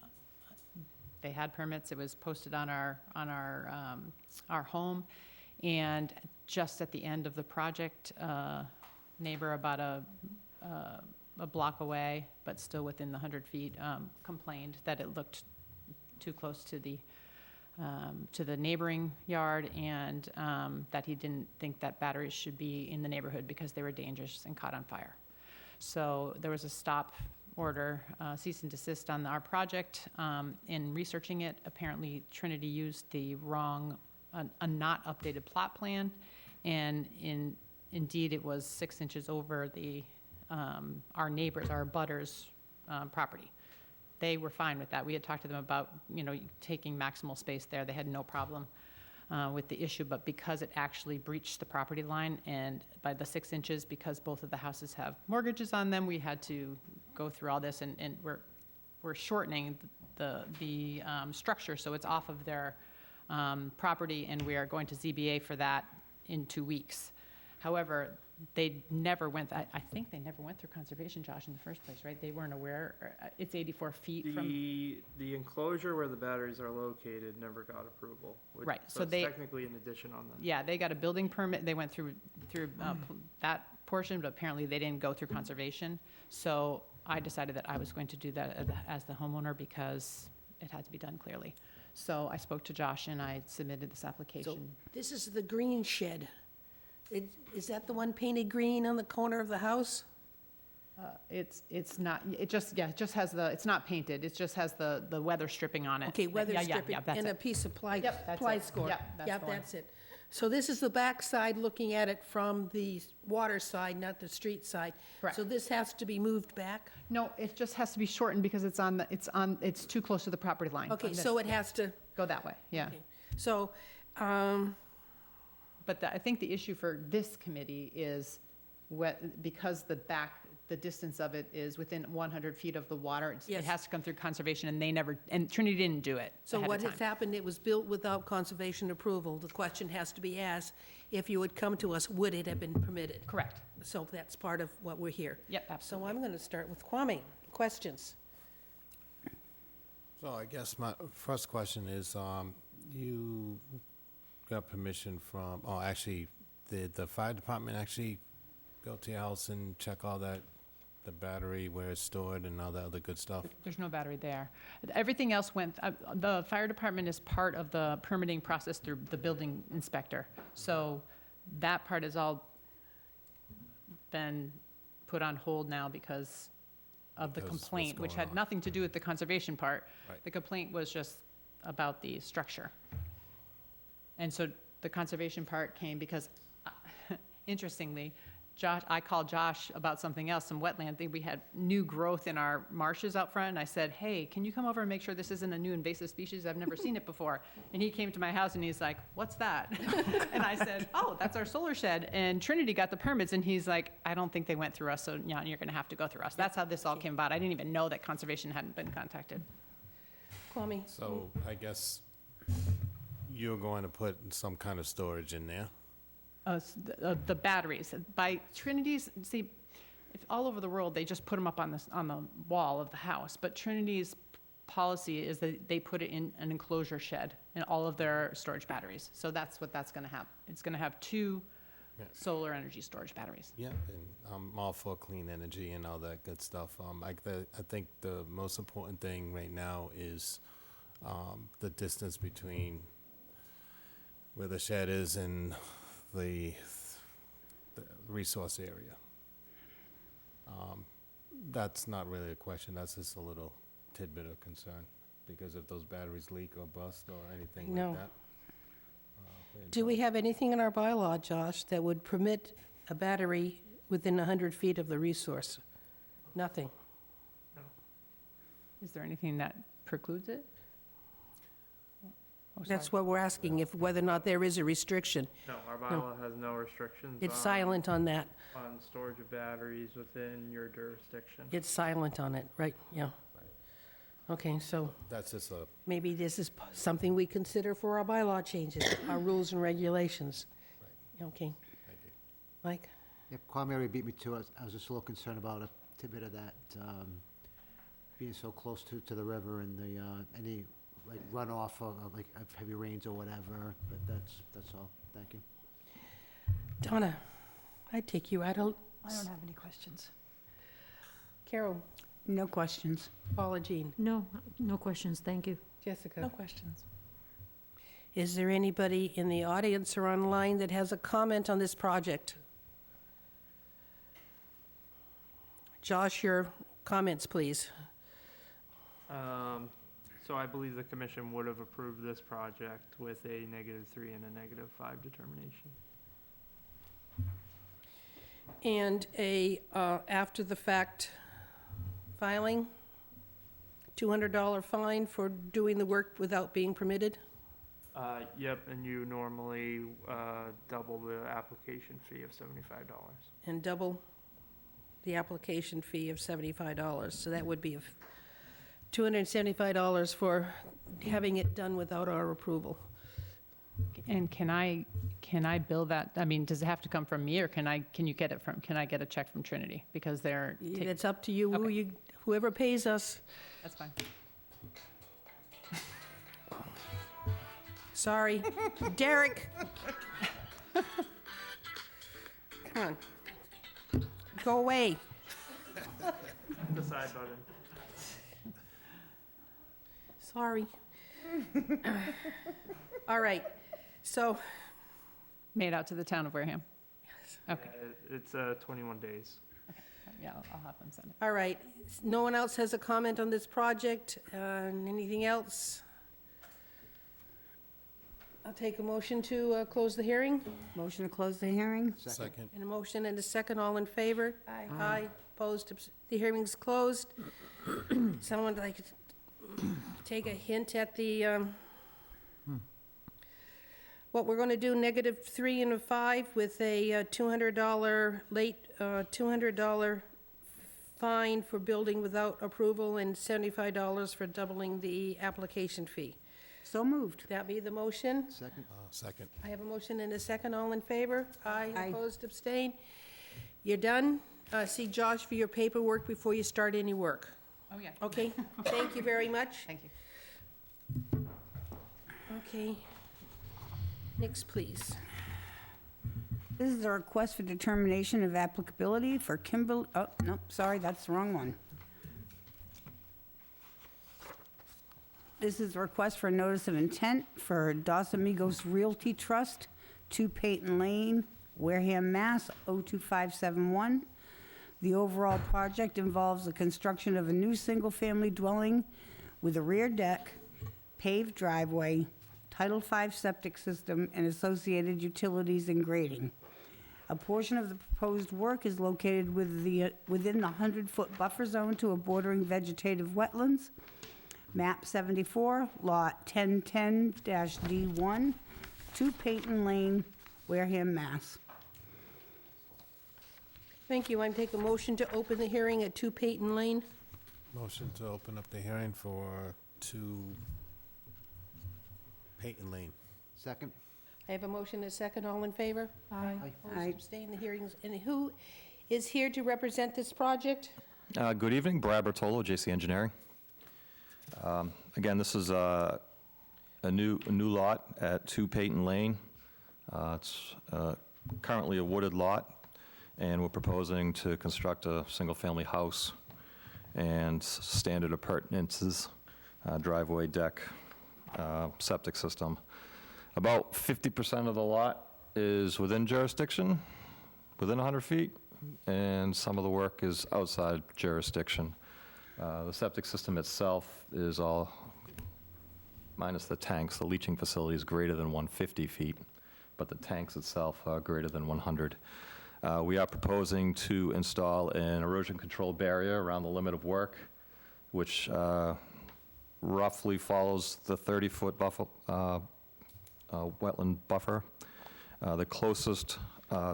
they had permits. It was posted on our home, and just at the end of the project, neighbor about a block away, but still within the 100 feet, complained that it looked too close to the neighboring yard, and that he didn't think that batteries should be in the neighborhood because they were dangerous and caught on fire. So there was a stop order, cease and desist on our project. In researching it, apparently Trinity used the wrong, a not updated plot plan, and indeed it was 6 inches over our neighbors, our butters' property. They were fine with that. We had talked to them about, taking maximal space there. They had no problem with the issue, but because it actually breached the property line, and by the 6 inches, because both of the houses have mortgages on them, we had to go through all this, and we're shortening the structure, so it's off of their property, and we are going to ZBA for that in 2 weeks. However, they never went, I think they never went through conservation, Josh, in the first place, right? They weren't aware, it's 84 feet from, The enclosure where the batteries are located never got approval. Right, so it's they- technically an addition on them. yeah, they got a building permit, they went through that portion, but apparently they didn't go through conservation. So I decided that I was going to do that as the homeowner because it had to be done clearly. So I spoke to Josh and I submitted this So application. this is the green shed. Is that the one painted green on the corner of the house? It's not, it just has it's not painted, it just has the weather stripping on it. Okay, weather Yeah, yeah, stripping yeah, that's and a it. piece of ply Yep, that's it. score. Yep, that's Yep, the one. that's it. So this is the back side looking at it from the water side, not the street side. Correct. So this has to be moved back? No, it just has to be shortened because it's too close to the property line. Okay, on this. so it has to, Go that way, yeah. okay. So, But I think the issue for this committee is because the distance of it is within 100 feet of the water, it Yes. has to come through conservation, and Trinity didn't do it so ahead what of has time. happened, it was built without conservation approval. The question has to be asked, if you would come to us, would it have been permitted? Correct. So that's part of what we're here. Yep, So absolutely. I'm going to start with Kwame. Questions? So I guess my first question is, you got permission from, oh, actually, did the fire department actually go to your house and check all that, the battery, where it's stored and all that other good stuff? There's no battery there. Everything else the fire department is part of the permitting process through the building inspector. So that part has all been put on hold now because of the Because what's complaint, which going had on. nothing to do with the conservation part. Right. The complaint was just about the structure. And so the conservation part came because, interestingly, I called Josh about something else, some wetland thing. We had new growth in our marshes out front, and I said, hey, can you come over and make sure this isn't a new invasive species? I've never seen it before. And he came to my house and he's like, what's that? And I said, oh, that's our solar shed. And Trinity got the permits, and he's like, I don't think they went through us, so yeah, you're gonna have to go through us. That's how this all came about. I didn't even know that conservation hadn't been contacted. Kwame? So I guess you're going to put some kind of storage in there? The batteries. By Trinity's, see, all over the world, they just put them up on the wall of the house. But Trinity's policy is that they put it in an enclosure shed in all of their storage batteries. So that's what that's gonna have. It's gonna have 2 Yeah. solar energy storage batteries. Yeah, and I'm all for clean energy and all that good stuff. I think the most important thing right now is the distance between where the shed is and the resource area. That's not really a question, that's just a little tidbit of concern, because if those batteries leak or bust or anything No. like that. Do we have anything in our bylaw, Josh, that would permit a battery within 100 feet of the resource? Nothing. Is there anything that precludes it? Oh, That's sorry. what we're asking, if whether or not there is a restriction. No, our bylaw has no restrictions. It's on- silent on that. On storage of batteries within your jurisdiction. It's silent on it, right, yeah. Okay, so That's just a, maybe this is something we consider for our bylaw changes, our rules and regulations. Okay. thank you. Mike? Yep, Kwame already beat me to it. I was just a little concerned about a tidbit of that, being so close to the river and the, any, like, runoff of, like, of heavy rains or whatever, but that's all. Thank you. Donna, I'd take you out. I don't have any questions. Carol? No questions. Paula Jean? No, no questions, thank you. Jessica? No questions. Is there anybody in the audience or online that has a comment on this project? Josh, your comments, please. So I believe the commission would have approved this project with a -3 and a -5 determination. And a after-the-fact filing, $200 fine for doing the work without being permitted? Yep, and you normally double the application fee of $75. And double the application fee of $75. So that would be $275 for having it done without our approval. And can I can I bill that? I mean, does it have to come from me, or can I get a check from Trinity? Because they're, It's up to you, Okay. whoever pays us. that's fine. Sorry. Derek. Come on. Go away. The side button. Sorry. All right, so, Made out to the town of Wareham? Okay, It's 21 days. yeah, I'll have them send it. all right. No one else has a comment on this project? Anything else? I'll take a motion to close the hearing. Motion to close the hearing? Second. And a motion and a second, all in favor? Aye. Opposed, the hearing's closed. Someone would like to take a hint at the, what we're gonna do, -3 and a 5 with a $200 $200 fine for building without approval and $75 for doubling the application fee. So moved. That be the motion? Second? Second. I have a motion and a second, all in favor? Aye. Aye. Opposed, abstain? You're done? See Josh for your paperwork before you start any work. Oh, yeah. Okay? Thank you very much. Thank you. Okay. Next, please. This is a request for determination of applicability for Kimberly, oh, no, sorry, that's the wrong one. This is a request for a notice of intent for Dos Amigos Realty Trust, 2 Peyton Lane, Wareham, Mass. 02571. The overall project involves the construction of a new single-family dwelling with a rear deck, paved driveway, Title V septic system, and associated utilities and grading. A portion of the proposed work is located within the 100-foot buffer zone to a bordering vegetative wetlands. Map 74, Lot 1010-D1, 2 Peyton Lane, Wareham, Mass. Thank you. I take a motion to open the hearing at 2 Peyton Lane. Motion to open up the hearing for 2 Peyton Lane. Second? I have a motion and a second. All in favor? Aye. Opposed, Aye. abstain, the hearings. And who is here to represent this project? Good evening, Brad Bertolo, JC Engineering. Again, this is a new lot at 2 Peyton Lane. It's currently a wooded lot, and we're proposing to construct a single-family house and standard appurtenances, driveway, deck, septic system. About 50% of the lot is within jurisdiction, within 100 feet, and some of the work is outside jurisdiction. The septic system itself is all, minus the tanks, the leaching facility is greater than 150 feet, but the tanks itself are greater than 100. We are proposing to install an erosion control barrier around the limit of work, which roughly follows the 30-foot wetland buffer. The closest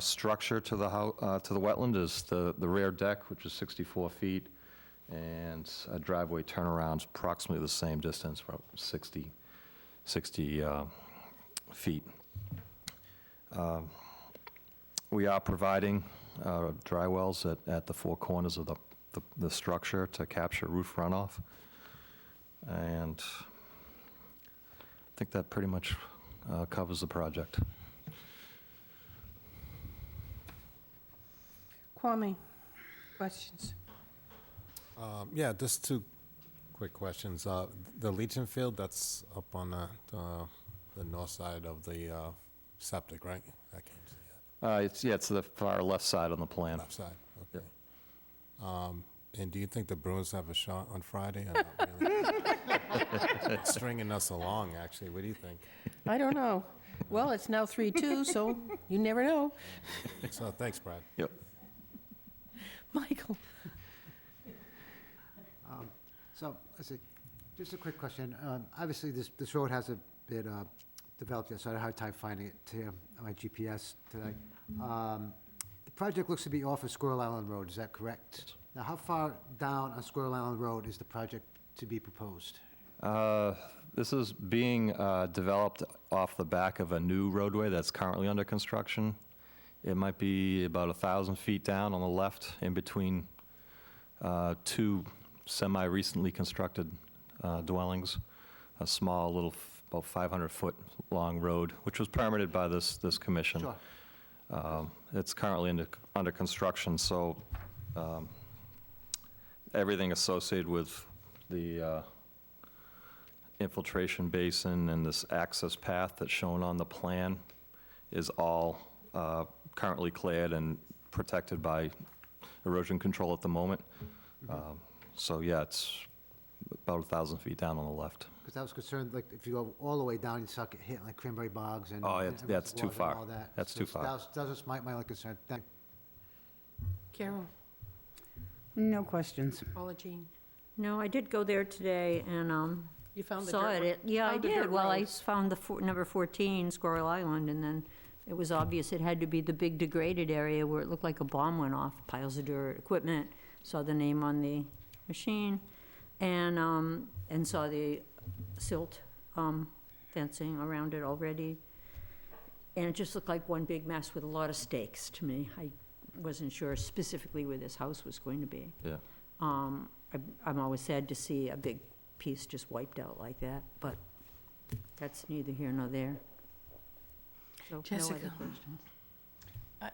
structure to the wetland is the rear deck, which is 64 feet, and a driveway turnaround's approximately the same distance, about 60 feet. We are providing dry wells at the 4 corners of the structure to capture roof runoff. And I think that pretty much covers the project. Kwame, questions? Yeah, just 2 quick questions. The leaching field, that's up on the north side of the septic, right? I can't see that. It's the far left side on the plan. Left side, okay. And do you think the Bruins have a shot on Friday? Or not really? Stringing us along, actually. What do you think? I don't know. Well, it's now 3-2, so you never know. So, thanks, Brad. Yep. Michael? So, let's see, just a quick question. Obviously, this road hasn't been developed yet, so I had a hard time finding it on my GPS today. The project looks to be off of Squirrel Island Road, is that correct? Now, how far down on Squirrel Island Road is the project to be proposed? This is being developed off the back of a new roadway that's currently under construction. It might be about 1,000 feet down on the left, in between two semi-recently constructed dwellings. A small little, about 500-foot long road, which was permitted by this commission. Sure. It's currently under construction, so everything associated with the infiltration basin and this access path that's shown on the plan is all currently cleared and protected by erosion control at the moment. So yeah, it's about 1,000 feet down on the left. Because I was concerned, like, if you go all the way down, you start getting hit like cranberry bogs and. Oh, and that's too reservoirs and far. all that. That's So too far. That was my only concern. Thank Carol, No questions. Paula Jean, No, I did go there today and you found the saw dirt it. Yeah, I found the did. dirt Well, I road. found the number 14 Squirrel Island, and then it was obvious it had to be the big degraded area where it looked like a bomb went off, piles of dirt, equipment, saw the name on the machine, and saw the silt fencing around it already. And it just looked like one big mess with a lot of stakes to me. I wasn't sure specifically where this house was going to be. Yeah. I'm always sad to see a big piece just wiped out like that, but that's neither here nor there. So, no Jessica. other questions.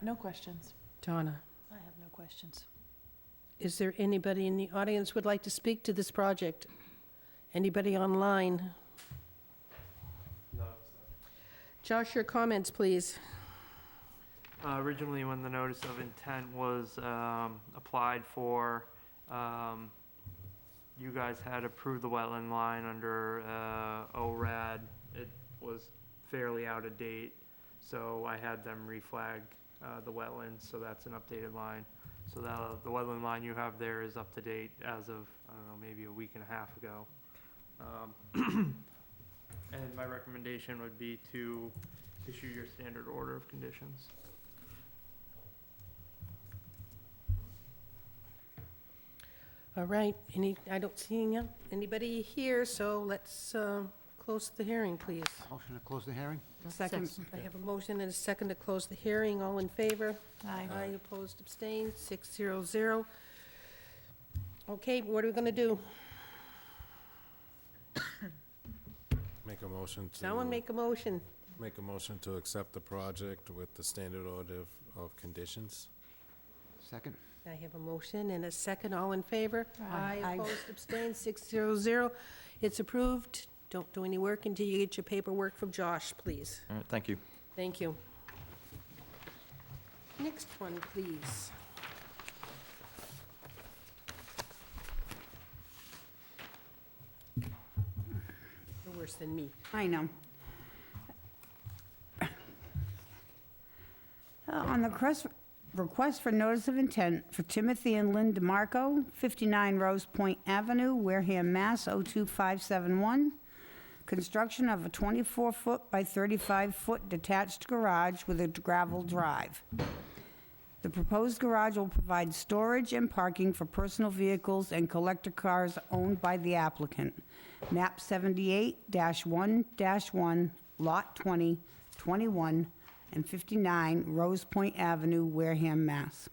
No questions. Donna, I have no questions. is there anybody in the audience would like to speak to this project? Anybody online? Josh, your comments, please. Originally, when the notice of intent was applied for, you guys had approved the wetland line under ORAD. It was fairly out of date, so I had them reflag the wetlands, so that's an updated line. So the wetland line you have there is up to date as of, I don't know, maybe a week and a half ago. And my recommendation would be to issue your standard order of conditions. All right, I don't see anybody here, so let's close the hearing, please. Motion to close the hearing? Second. I have a motion and a second to close the hearing. All in favor? Aye. Aye, opposed, abstained, 600. Okay, what are we gonna do? Make a motion to. Someone make a motion. Make a motion to accept the project with the standard order of conditions. Second? I have a motion and a second. All in favor? Aye. Aye. Opposed, abstained, 600. It's approved. Don't do any work until you get your paperwork from Josh, please. All right, thank you. Thank you. Next one, please. You're worse than me. I know. On the request for notice of intent for Timothy and Lynn DeMarco, 59 Rose Point Avenue, Wareham, Mass. 02571. Construction of a 24-foot by 35-foot detached garage with a gravel drive. The proposed garage will provide storage and parking for personal vehicles and collector cars owned by the applicant. Map 78-1-1, Lot 20, 21, and 59 Rose Point Avenue, Wareham, Mass.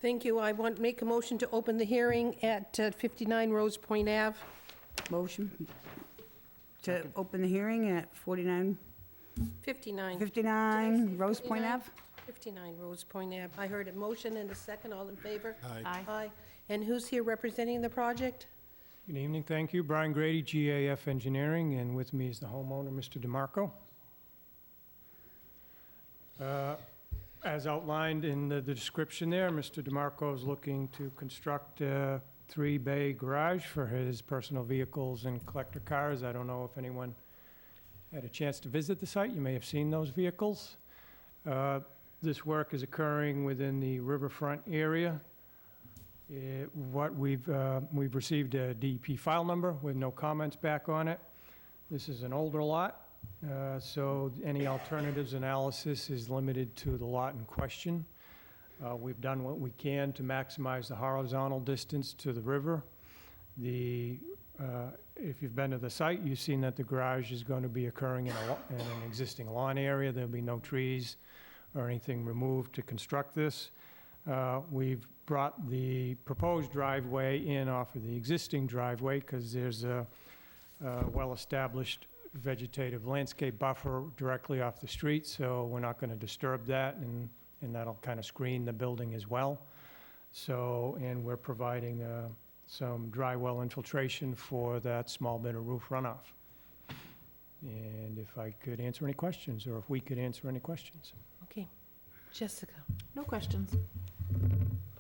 Thank you. I want to make a motion to open the hearing at 59 Rose Point Ave. Motion to open the hearing at 59, 59. 59 Rose Point 59? Ave? 59 Rose Point Ave. I heard a motion and a second. All in favor? Aye. Aye. And who's here representing the project? Good evening, thank you. Brian Grady, GAF Engineering, and with me is the homeowner, Mr. DeMarco. As outlined in the description there, Mr. DeMarco is looking to construct a 3-bay garage for his personal vehicles and collector cars. I don't know if anyone had a chance to visit the site. You may have seen those vehicles. This work is occurring within the riverfront area. We've received a DEP file number with no comments back on it. This is an older lot, so any alternatives analysis is limited to the lot in question. We've done what we can to maximize the horizontal distance to the river. If you've been to the site, you've seen that the garage is going to be occurring in an existing lawn area. There'll be no trees or anything removed to construct this. We've brought the proposed driveway in off of the existing driveway because there's a well-established vegetative landscape buffer directly off the street, so we're not going to disturb that, and that'll kind of screen the building as well. So, and we're providing some dry well infiltration for that small bit of roof runoff. And if I could answer any questions, or if we could answer any questions. Okay. Jessica, No questions.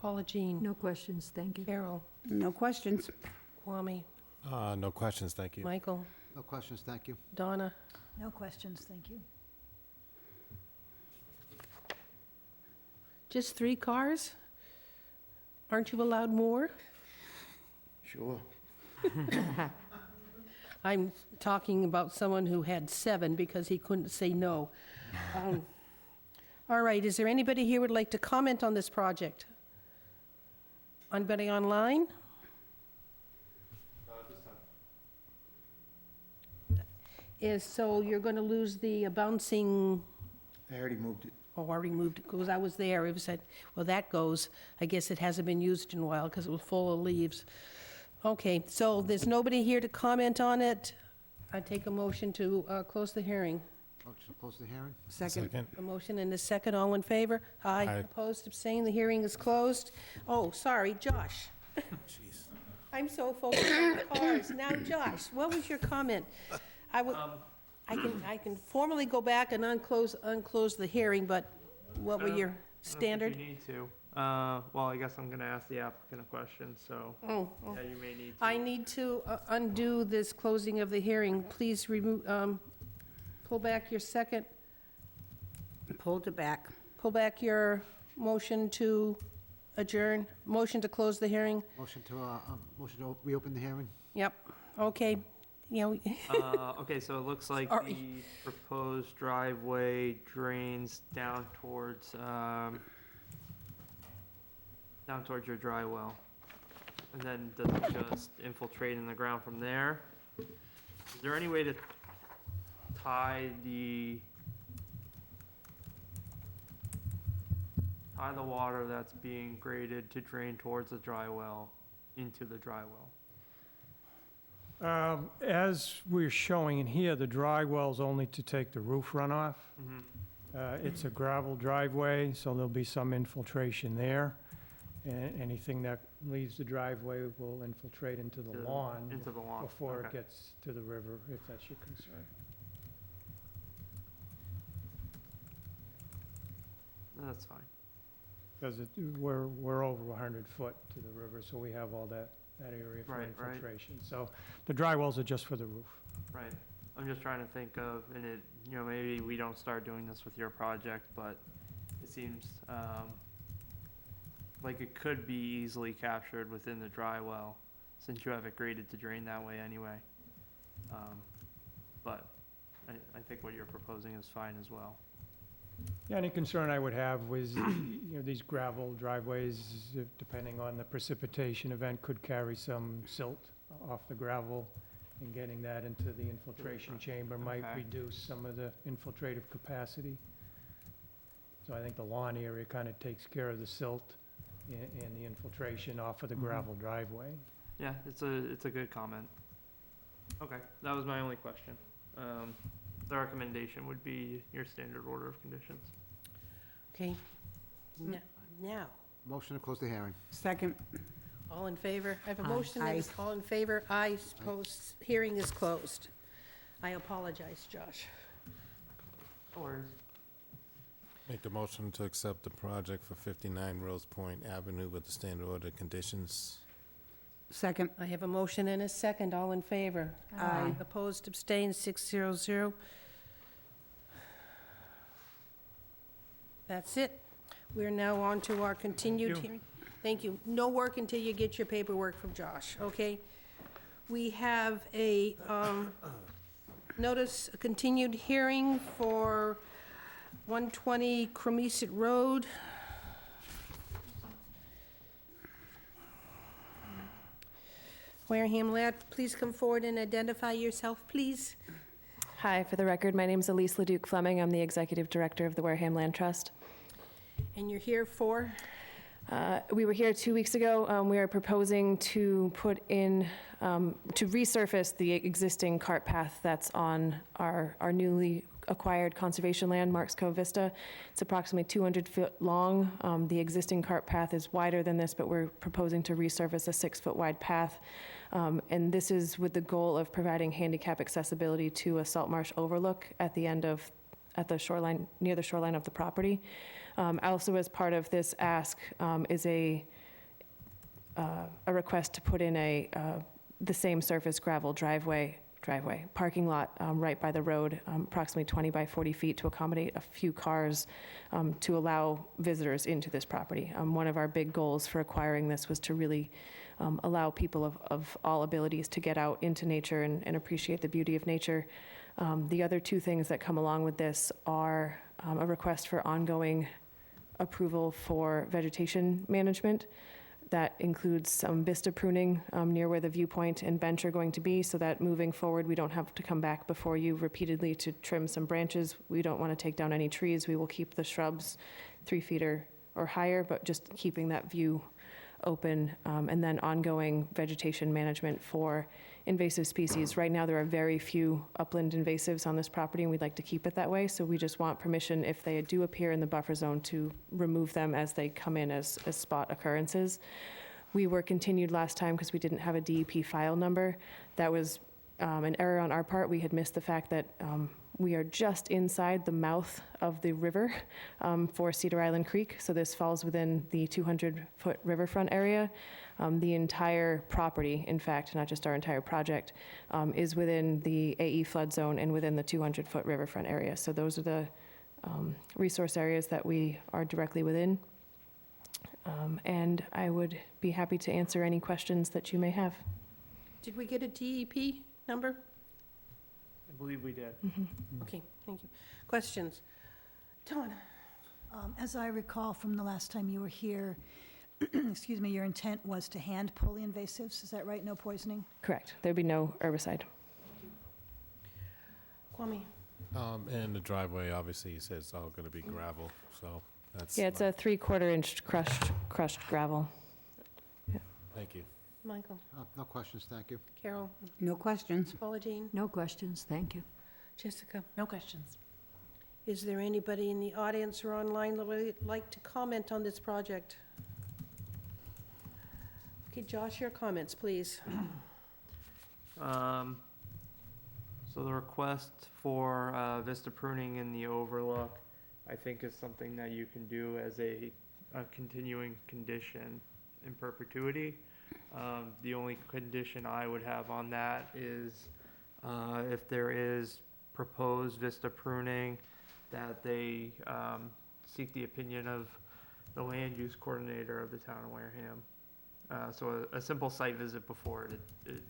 Paula Jean, No questions, thank you. Carol, No questions. Kwame, No questions, thank you. Michael, No questions, thank you. Donna. No questions, thank you. Just 3 cars? Aren't you allowed more? Sure. I'm talking about someone who had 7 because he couldn't say no. All right, is there anybody here who would like to comment on this project? Anybody online? So you're going to lose the bouncing, I already moved it. oh, I already moved it, because I was there, it said, well, that goes, I guess it hasn't been used in a while because it was full of leaves. Okay, so there's nobody here to comment on it. I take a motion to close the hearing. Motion to close the hearing? Second. A motion and a second, all in favor? Aye. Aye. Opposed, abstained, the hearing is closed. Oh, sorry, Josh. Jeez. I'm so focused on the cars. Now, Josh, what was your comment? I can formally go back and unclose the hearing, but what were your standard? You need to. Well, I guess I'm gonna ask the applicant a question, so, Oh, yeah, you may need to. I need to undo this closing of the hearing. Please remove, pull back your second, Pulled it back. pull back your motion to adjourn, motion to close the hearing. Motion to reopen the hearing? Yep, okay. You know, Okay, so it looks like Sorry. the proposed driveway drains down towards your dry well. And then does it just infiltrate in the ground from there? Is there any way to tie the water that's being graded to drain towards the dry well into the dry well? As we're showing in here, the dry well's only to take the roof runoff. It's a gravel driveway, so there'll be some infiltration there. And anything that leaves the driveway will infiltrate into the lawn Into the lawn. before it Okay. gets to the river, if that's your concern. That's fine. Because we're over 100 foot to the river, so we have all that area for Right, right. infiltration. So the dry wells are just for the roof. Right. I'm just trying to think of, and it, maybe we don't start doing this with your project, but it seems like it could be easily captured within the dry well, since you have it graded to drain that way anyway. But I think what you're proposing is fine as well. Yeah, any concern I would have was, these gravel driveways, depending on the precipitation event, could carry some silt off the gravel, and getting that into the infiltration chamber might Okay. reduce some of the infiltrative capacity. So I think the lawn area kind of takes care of the silt and the infiltration off of the gravel driveway. Yeah, it's a good comment. Okay, that was my only question. The recommendation would be your standard order of conditions. okay. Now, Motion to close the hearing? Second. all in favor? I have a Aye. motion that is all in favor. I suppose hearing is closed. I apologize, Josh. No worries. Make the motion to accept the project for 59 Rose Point Avenue with the standard order conditions. Second. I have a motion and a second. All in favor? Aye. Opposed, abstained, 600. That's it. We're now on to our continued you. hearing. Thank you. No work until you get your paperwork from Josh, okay? We have a notice, a continued hearing for 120 Cremisa Road. Wareham Land, please come forward and identify yourself, please. Hi, for the record, my name is Elise Leduc Fleming. I'm the Executive Director of the Wareham Land Trust. And you're here for? We were here 2 weeks ago. We are proposing to put in, to resurface the existing cart path that's on our newly acquired conservation land, Marks Cove Vista. It's approximately 200 feet long. The existing cart path is wider than this, but we're proposing to resurface a 6-foot wide path. And this is with the goal of providing handicap accessibility to a salt marsh overlook at the end of, at the shoreline, near the shoreline of the property. Also, as part of this ask, is a request to put in the same surface gravel driveway, parking lot right by the road, approximately 20 by 40 feet to accommodate a few cars to allow visitors into this property. One of our big goals for acquiring this was to really allow people of all abilities to get out into nature and appreciate the beauty of nature. The other two things that come along with this are a request for ongoing approval for vegetation management. That includes some vista pruning near where the viewpoint and bench are going to be, so that moving forward, we don't have to come back before you repeatedly to trim some branches. We don't want to take down any trees. We will keep the shrubs 3 feet or higher, but just keeping that view open, and then ongoing vegetation management for invasive species. Right now, there are very few upland invasives on this property, and we'd like to keep it that way, so we just want permission, if they do appear in the buffer zone, to remove them as they come in as spot occurrences. We were continued last time because we didn't have a DEP file number. That was an error on our part. We had missed the fact that we are just inside the mouth of the river for Cedar Island Creek, so this falls within the 200-foot riverfront area. The entire property, in fact, not just our entire project, is within the AE flood zone and within the 200-foot riverfront area. So those are the resource areas that we are directly within. And I would be happy to answer any questions that you may have. Did we get a DEP number? I believe we did. Okay, thank you. Questions? Dawn? As I recall from the last time you were here, excuse me, your intent was to hand pull the invasives, is that right? No poisoning? Correct. There'd be no herbicide. Kwame? And the driveway, obviously, you said it's all gonna be gravel, so that's. Yeah, it's a 3/4 inch crushed gravel. Thank you. Michael? No questions, thank you. Carol? No questions. Paula Jean? No questions, thank you. Jessica? No questions. Is there anybody in the audience or online that would like to comment on this project? Okay, Josh, your comments, please. So the request for vista pruning in the overlook, I think, is something that you can do as a continuing condition in perpetuity. The only condition I would have on that is if there is proposed vista pruning, that they seek the opinion of the land use coordinator of the town of Wareham. So a simple site visit before it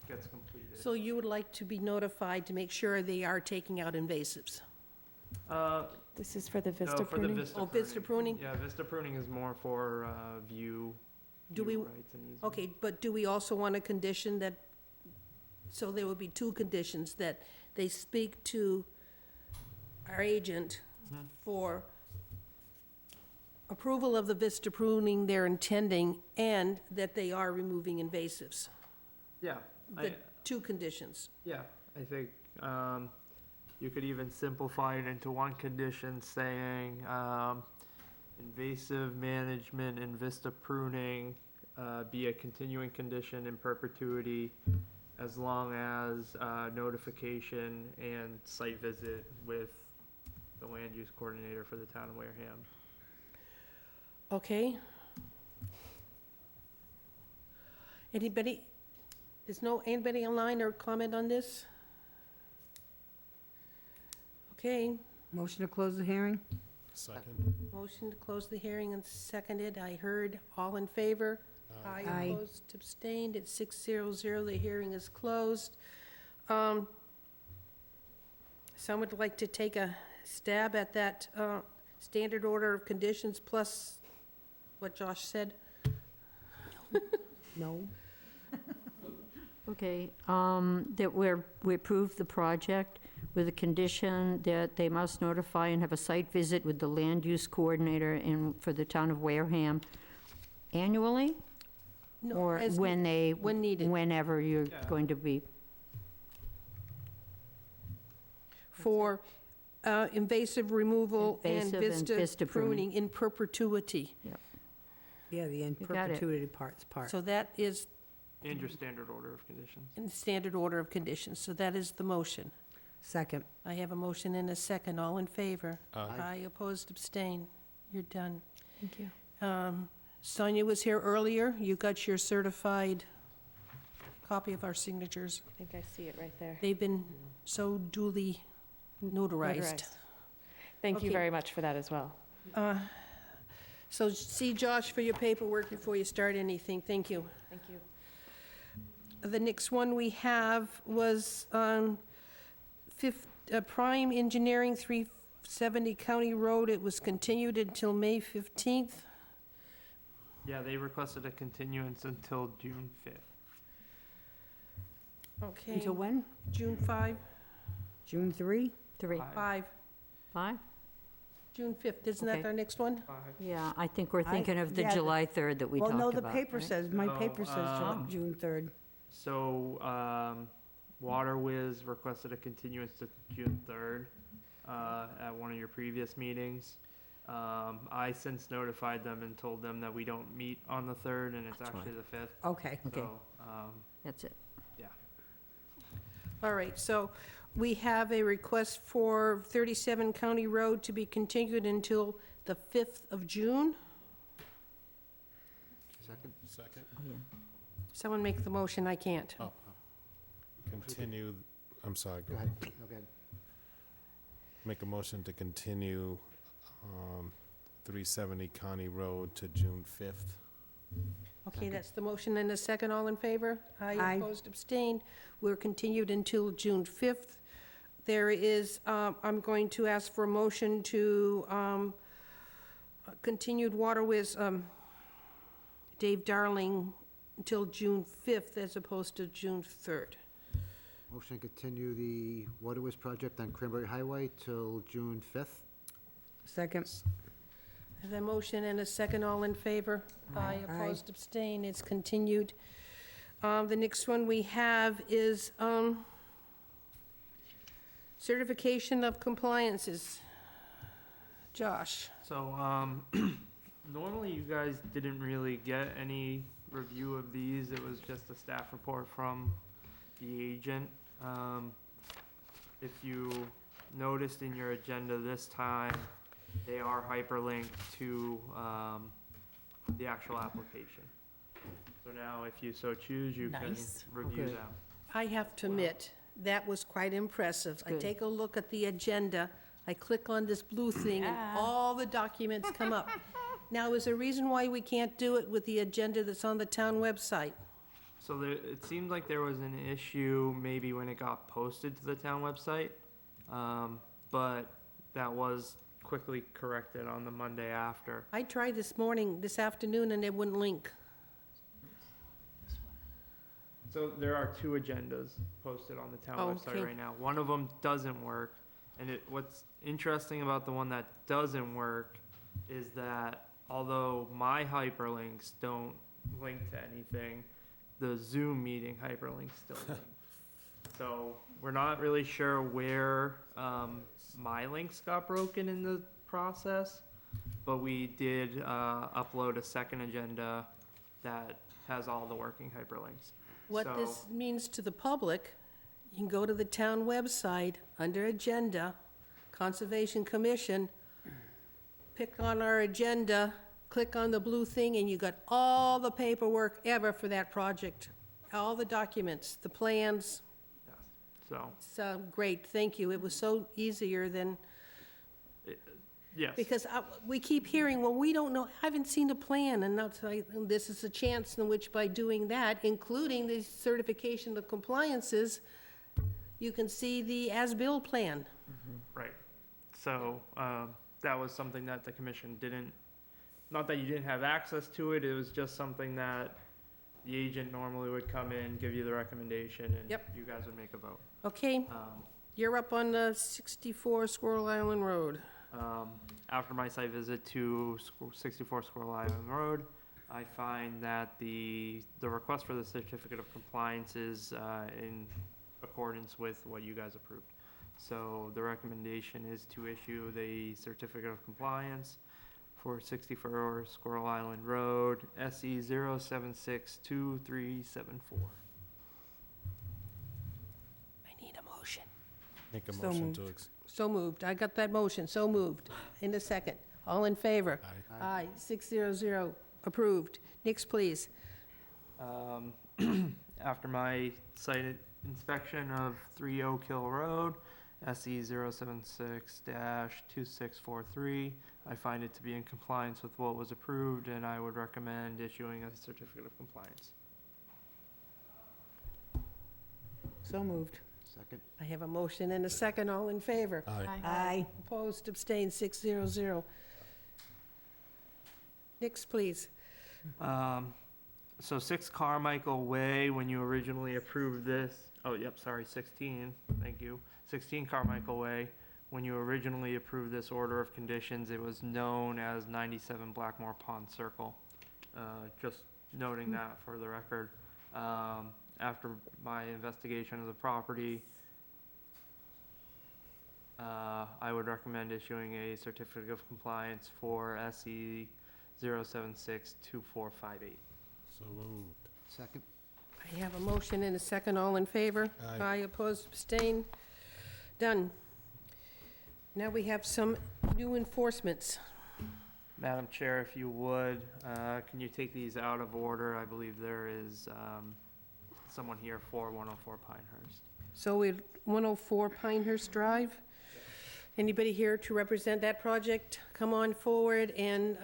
gets completed. So you would like to be notified to make sure they are taking out invasives? This is for the vista No, for the pruning? vista Oh, vista pruning? Yeah, vista pruning is more for view Do we, rights and easements. okay, but do we also want a condition that, so there would be two conditions, that they speak to our agent for approval of the vista pruning they're intending, and that they are removing invasives? Yeah, The two conditions. yeah, I think you could even simplify it into one condition saying invasive management and vista pruning be a continuing condition in perpetuity as long as notification and site visit with the land use coordinator for the town of Wareham. Okay. Anybody, anybody online or comment on this? Okay, Motion to close the hearing? Second. motion to close the hearing and seconded. I heard all in favor. Aye. Opposed, abstained. It's 600. The hearing is closed. Someone would like to take a stab at that standard order of conditions plus what Josh said? No. Okay, that we approve the project with a condition that they must notify and have a site visit with the land use coordinator for the town of Wareham annually? No, Or as when when needed. whenever you're Yeah. going to be, For invasive removal and Invasive and vista vista pruning. pruning in perpetuity. Yeah, the in You got it. perpetuity part. So that is And your standard order of conditions. in standard order of conditions. So that is the motion. Second. I have a motion and a second. All in favor? Aye. Opposed, abstain. You're done. Thank you. Sonia was here earlier. You got your certified copy of our signatures. I think I see it right there. They've been so duly notarized. Thank you Okay. very much for that as well. So see Josh for your paperwork before you start anything. Thank you. Thank you. The next one we have was Prime Engineering, 370 County Road. It was continued until May 15th. Yeah, they requested a continuance until June 5th. Okay. Until when? June 5? June 3? 3, 5. 5? June 5th. Isn't that Okay. our next one? Yeah, I think we're thinking of the yeah, July 3rd that we Well, talked no, about. the paper right? says, my No, paper says June 3rd. So, Water Whiz requested a continuance to June 3rd at one of your previous meetings. I since notified them and told them that we don't meet on the 3rd, and it's actually the 5th. Okay. Okay. So, That's it. All right, so we have a request for 37 County Road to be continued until the 5th of June. Second? Second. Oh, yeah. Someone make the motion, I can't. Oh. Continue, I'm sorry, Go ahead. Okay. Make a motion to continue 370 County Road to June 5th. Okay, that's the motion and a second. All in favor? Aye. Opposed, abstained. We're continued until June 5th. There is, I'm going to ask for a motion to continued water with Dave Darling until June 5th as opposed to June 3rd. Motion to continue the Waterways project on Cranberry Highway till June 5th. Second. There's a motion and a second. All in favor? Aye. Opposed, abstained. It's continued. The next one we have is certification of compliances. Josh? So, normally you guys didn't really get any review of these. It was just a staff report from the agent. If you noticed in your agenda this time, they are hyperlinked to the actual application. So now, if you so choose, you can review Okay. them. I have to admit, that was quite impressive. I Good. take a look at the agenda, I click on this blue thing, and all the documents come up. Now, is there a reason why we can't do it with the agenda that's on the town website? So there, it seemed like there was an issue maybe when it got posted to the town website, but that was quickly corrected on the Monday after. I tried this afternoon, and it wouldn't link. So there are two agendas posted on the town Oh, website okay. right now. One of them doesn't work, and what's interesting about the one that doesn't work is that although my hyperlinks don't link to anything, the Zoom meeting hyperlinks still link. So we're not really sure where my links got broken in the process, but we did upload a second agenda that has all the working hyperlinks. What So- this means to the public, you can go to the town website, under Agenda, Conservation Commission, pick on our agenda, click on the blue thing, and you got all the paperwork ever for that project, all the documents, the plans. So, It's great, thank you. It was so easier than, yes. because we keep hearing, well, we don't know, I haven't seen a plan, and that's like, this is a chance in which by doing that, including the certification of compliances, you can see the as-built plan. Right. So, that was something that the commission didn't, not that you didn't have access to it, it was just something that the agent normally would come in, give you the recommendation, and Yep. you guys would make a vote. Okay, you're up on 64 Squirrel Island Road. After my site visit to 64 Squirrel Island Road, I find that the request for the certificate of compliance is in accordance with what you guys approved. So the recommendation is to issue the certificate of compliance for 64 Squirrel Island Road, SE 0762374. I need a motion. Make a So motion moved. to, So moved. I got that motion. So moved. In a second. All in favor? Aye. 600. Approved. Next, please. After my site inspection of 3 Oak Hill Road, SE 076-2643, I find it to be in compliance with what was approved, and I would recommend issuing a certificate of compliance. So moved. Second. I have a motion and a second. All in favor? aye. Aye. Opposed, abstained, 600. Next, please. So 6 Carmichael Way, when you originally approved this, 16, thank you. 16 Carmichael Way, when you originally approved this order of conditions, it was known as 97 Blackmore Pond Circle. Just noting that for the record. After my investigation of the property, I would recommend issuing a certificate of compliance for SE 0762458. So moved. Second. I have a motion and a second. All in favor? Aye. Opposed, abstained. Done. Now we have some new enforcements. Madam Chair, if you would, can you take these out of order? I believe there is someone here for 104 Pinehurst. So we're 104 Pinehurst Drive. Anybody here to represent that project? Come on forward, and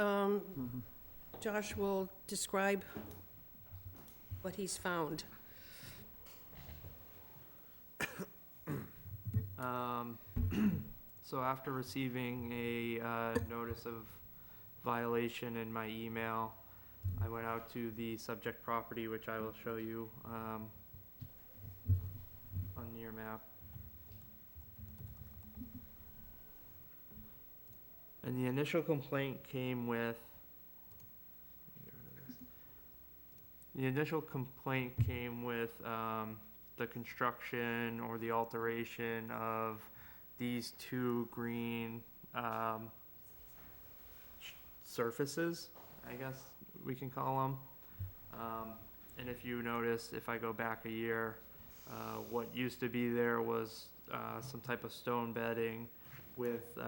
Josh will describe what he's found. So after receiving a notice of violation in my email, I went out to the subject property, which I will show you on your map. And the initial complaint came with, the initial complaint came with the construction or the alteration of these 2 green surfaces, I guess we can call them. And if you notice, if I go back a year, what used to be there was some type of stone bedding with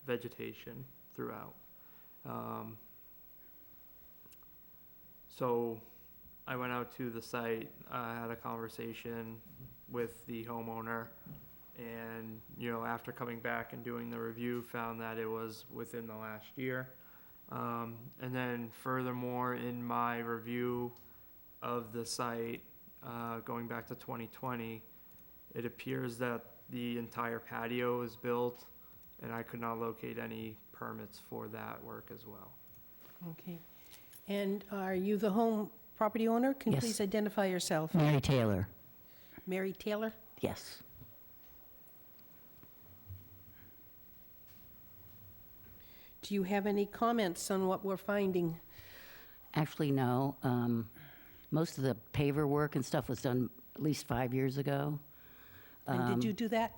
vegetation throughout. So I went out to the site, had a conversation with the homeowner, and, after coming back and doing the review, found that it was within the last year. And then furthermore, in my review of the site, going back to 2020, it appears that the entire patio is built, and I could not locate any permits for that work as well. Okay. And are you the home property owner? Can you Yes. please identify yourself? Mary Taylor, Mary Taylor? yes. Do you have any comments on what we're finding? Actually, no. Most of the paver work and stuff was done at least 5 years ago. And did you do that?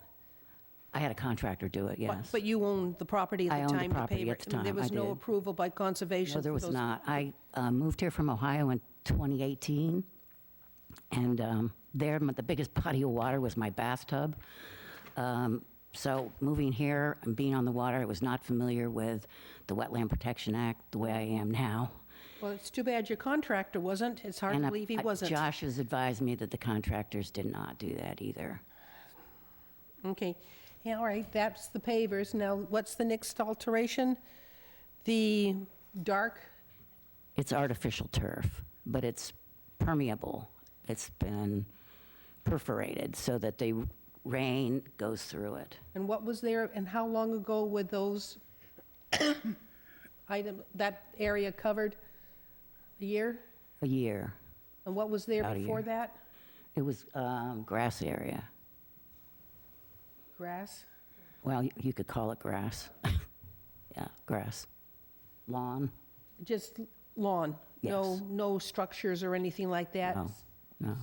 I had a contractor do it, yes. But you owned the property I at the owned the time to property pave at it? the I mean, there time, was I no did. approval by conservation? No, there for was those- not. I moved here from Ohio in 2018, and there, the biggest body of water was my bathtub. So moving here and being on the water, I was not familiar with the Wetland Protection Act the way I am now. Well, it's too bad your contractor wasn't. It's hard to And believe he wasn't. Josh has advised me that the contractors did not do that either. Okay. Yeah, all right, that's the pavers. Now, what's the next alteration? The dark, It's artificial turf, but it's permeable. It's been perforated so that the rain goes through it. and what was there, and how long ago were those that area covered? A year? A year. And what was there About a before year. that? It was grass area. Grass? Well, you could call it grass. Yeah, grass. Lawn? Just lawn? Yes. No structures or anything like that? No, no.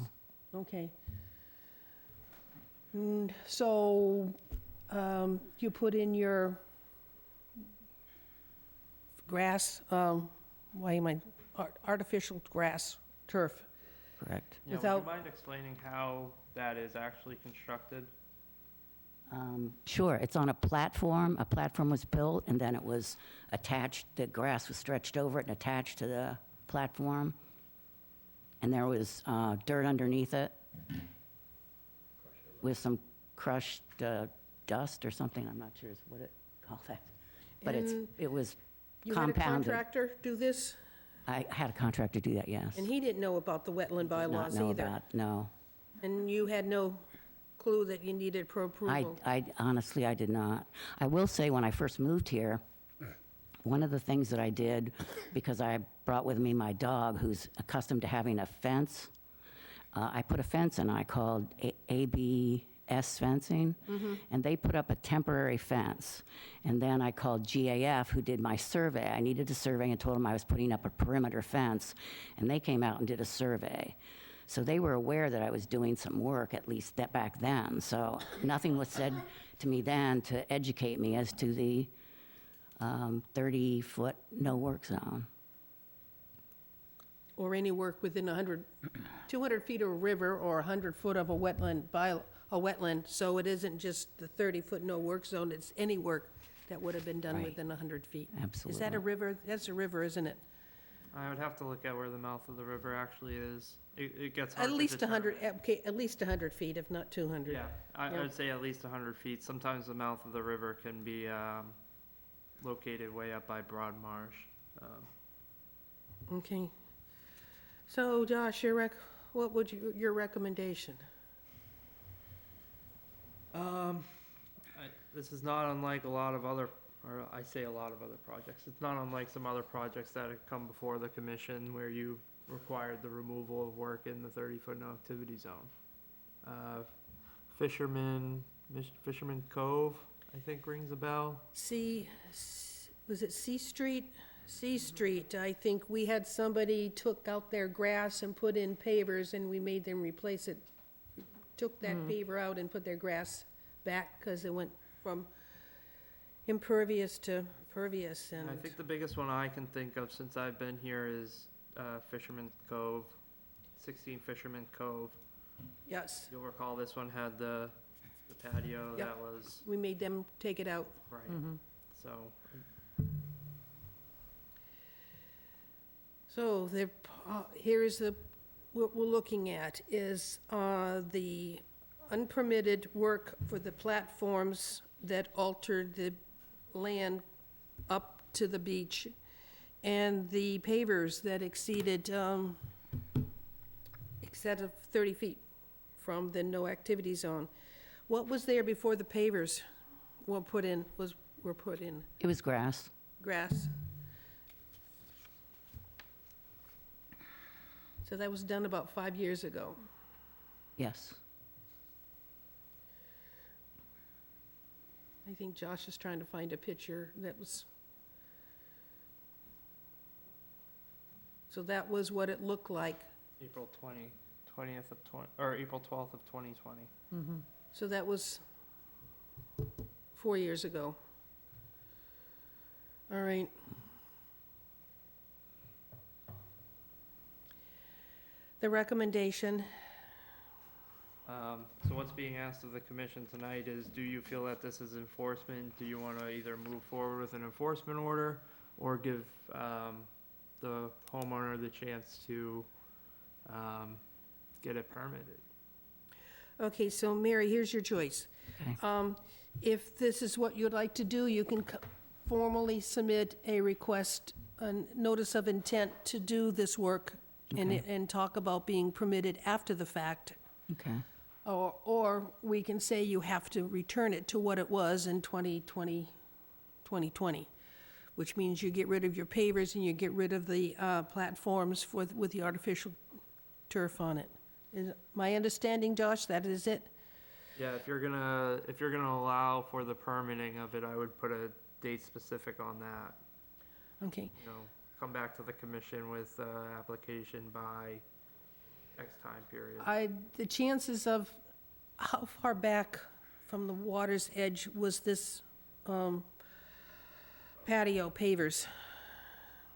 Okay. So, you put in your grass, artificial grass, turf, Correct. Yeah, would Without- you mind explaining how that is actually constructed? Sure, it's on a platform. A platform was built, and then it was attached, the grass was stretched over it and attached to the platform. And there was dirt underneath it with some crushed dust or something. I'm not sure what it called that. But And it was you had a compounded. contractor do this? I had a contractor do that, yes. And he didn't know about the wetland Not bylaws know either? about, no. And you had no clue that you needed pro approval? I honestly, I did not. I will say, when I first moved here, one of the things that I did, because I brought with me my dog, who's accustomed to having a fence, I put a fence in. I called ABS fencing, and they put up a temporary fence. And then I called GAF, who did my survey. I needed a survey and told them I was putting up a perimeter fence, and they came out and did a survey. So they were aware that I was doing some work, at least that back then. So nothing was said to me then to educate me as to the 30-foot no-work zone. Or any work within 200 feet of a river or 100 foot of a wetland, so it isn't just the 30-foot no-work zone, it's any work that would have been done Right. within 100 feet. Absolutely. Is that a river? That's a river, isn't it? I would have to look at where the mouth of the river actually is. It gets hard At to least 100, determine. okay, at least 100 feet, if not 200. Yeah, I Yeah. would say at least 100 feet. Sometimes the mouth of the river can be located way up by Broad Marsh. Okay. So Josh, what would your recommendation? This is not unlike a lot of other, or I say a lot of other projects. It's not unlike some other projects that have come before the commission where you required the removal of work in the 30-foot no activity zone. Fisherman Cove, I think rings a bell. Was it C Street? C Street, I think we had somebody took out their grass and put in pavers, and we made them replace it. Took that paver out and put their grass back, because it went from impervious to pervious, and I think the biggest one I can think of since I've been here is Fisherman Cove, 16 Fisherman Cove. yes, You'll recall this one had the patio Yep. that was, we made them take it out. right, so. So here's what we're looking at is the unpermitted work for the platforms that altered the land up to the beach, and the pavers that exceeded 30 feet from the no activity zone. What was there before the pavers were put in? It was grass. Grass. So that was done about 5 years ago. Yes. I think Josh is trying to find a picture that was. So that was what it looked like. April 20th of 20, or April 12th of 2020. So that was 4 years ago. All right. The recommendation, So what's being asked of the commission tonight is, do you feel that this is enforcement? Do you want to either move forward with an enforcement order or give the homeowner the chance to get it permitted? okay, so Mary, here's your choice. Okay. If this is what you'd like to do, you can formally submit a request, a notice of intent to do this work and talk about being permitted after the fact. Okay. Or we can say you have to return it to what it was in 2020. which means you get rid of your pavers and you get rid of the platforms with the artificial turf on it. Is my understanding, Josh, that is it? Yeah, if you're gonna allow for the permitting of it, I would put a date specific on that. Okay. You know, come back to the commission with application by X time period. The chances of, how far back from the water's edge was this patio pavers?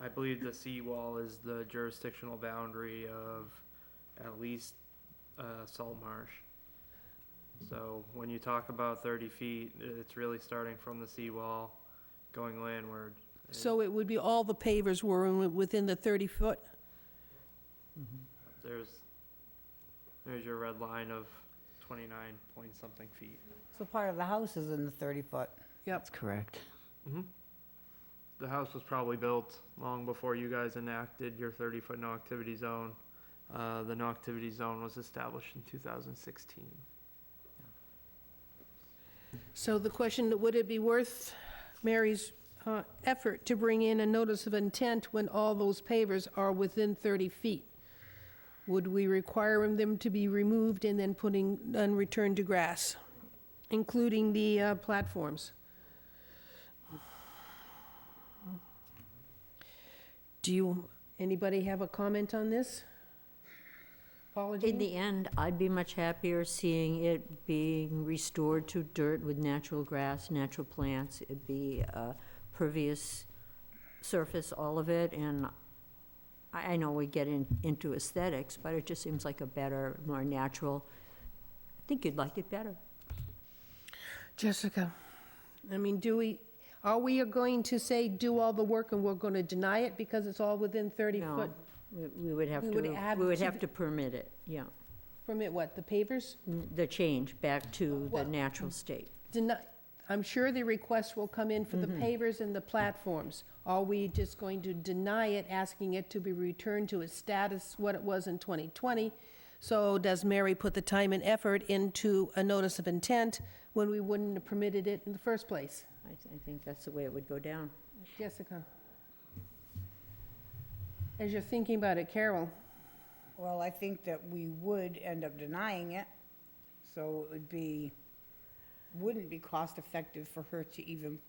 I believe the seawall is the jurisdictional boundary of at least Salt Marsh. So when you talk about 30 feet, it's really starting from the seawall, going landward. So it would be all the pavers were within the 30-foot? There's your red line of 29 point something feet. So part of the house is in the 30-foot. That's correct. The house was probably built long before you guys enacted your 30-foot no activity zone. The no activity zone was established in 2016. So the question, would it be worth Mary's effort to bring in a notice of intent when all those pavers are within 30 feet? Would we require them to be removed and then returned to grass, including the platforms? Anybody have a comment on this? Paula Jean? In the end, I'd be much happier seeing it being restored to dirt with natural grass, natural plants. It'd be a pervious surface, all of it, and I know we get into aesthetics, but it just seems like a better, more natural. I think you'd like it better. Jessica, I mean, are we going to say, do all the work and we're going to deny it because it's all within 30 No, foot? we would have We to, would add we would to have the- to permit it, yeah. Permit what, the pavers? The change back to the What? natural state. I'm sure the request will come in for the pavers and the platforms. Are we just going to deny it, asking it to be returned to its status, what it was in 2020? So does Mary put the time and effort into a notice of intent when we wouldn't have permitted it in the first place? I think that's the way it would go down. Jessica? As you're thinking about it, Carol? Well, I think that we would end up denying it, so it wouldn't be cost-effective for her to even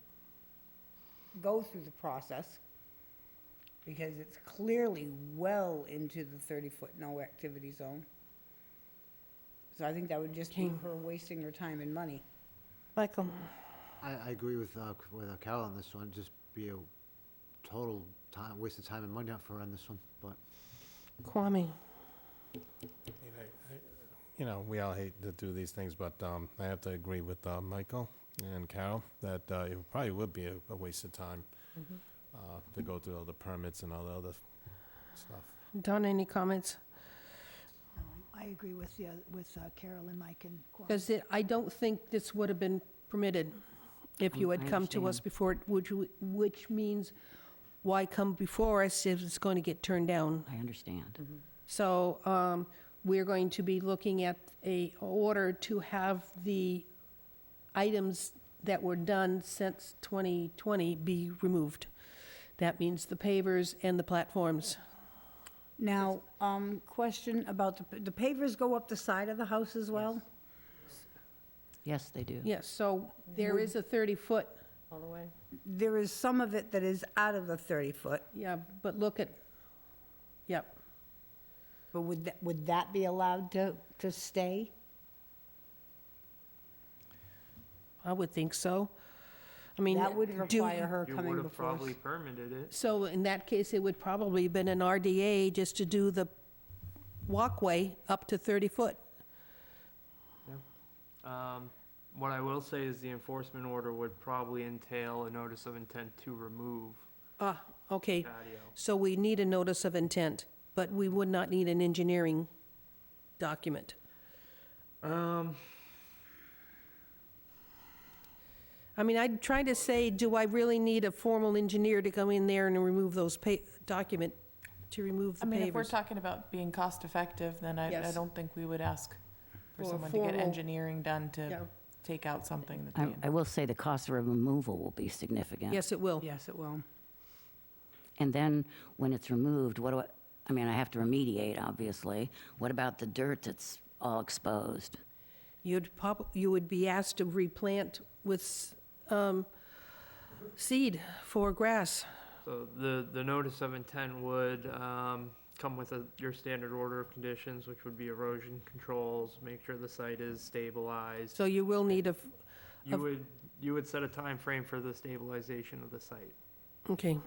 go through the process, because it's clearly well into the 30-foot no-activity zone. So I think that would just be her wasting her time and money. Michael? I agree with Carol on this one, just be a total waste of time and money for her on this one, but. Kwame? You know, we all hate to do these things, but I have to agree with Michael and Carol that it probably would be a waste of time to go through all the permits and all the other stuff. Donna, any comments? No, I agree with Carol and Mike and Kwame. Because I don't think this would have been permitted if you had I come to us understand. before, which means, why come before us if it's going to get turned down? I understand. So we're going to be looking at a order to have the items that were done since 2020 be removed. That means the pavers and the platforms. Now, question about the pavers go up the side of the house as well? Yes, they do. Yes, so there is a 30-foot, All the way? There is some of it that is out of the 30-foot, yeah, but look at, yep. but would that be allowed to stay? I would think so. I mean, That would do- require her You coming would have before us. probably permitted it. So in that case, it would probably have been an RDA just to do the walkway up to 30 foot. What I will say is the enforcement order would probably entail a notice of intent to remove Ah, okay, patio. so we need a notice of intent, but we would not need an engineering document. I mean, I'd try to say, do I really need a formal engineer to come in there and remove those document, to remove the I mean, if we're pavers? talking about being cost-effective, then I Yes. don't think we would ask for For a someone to get formal- engineering done Yeah. to take out something that I they. will say the cost of removal will be significant. Yes, it will. Yes, it will. And then when it's removed, what do I mean, I have to remediate, obviously. What about the dirt that's all exposed? You would be asked to replant with seed for grass. So the notice of intent would come with your standard order of conditions, which would be erosion controls, make sure the site is stabilized. So you will need You would set a time frame for the stabilization of the site. okay.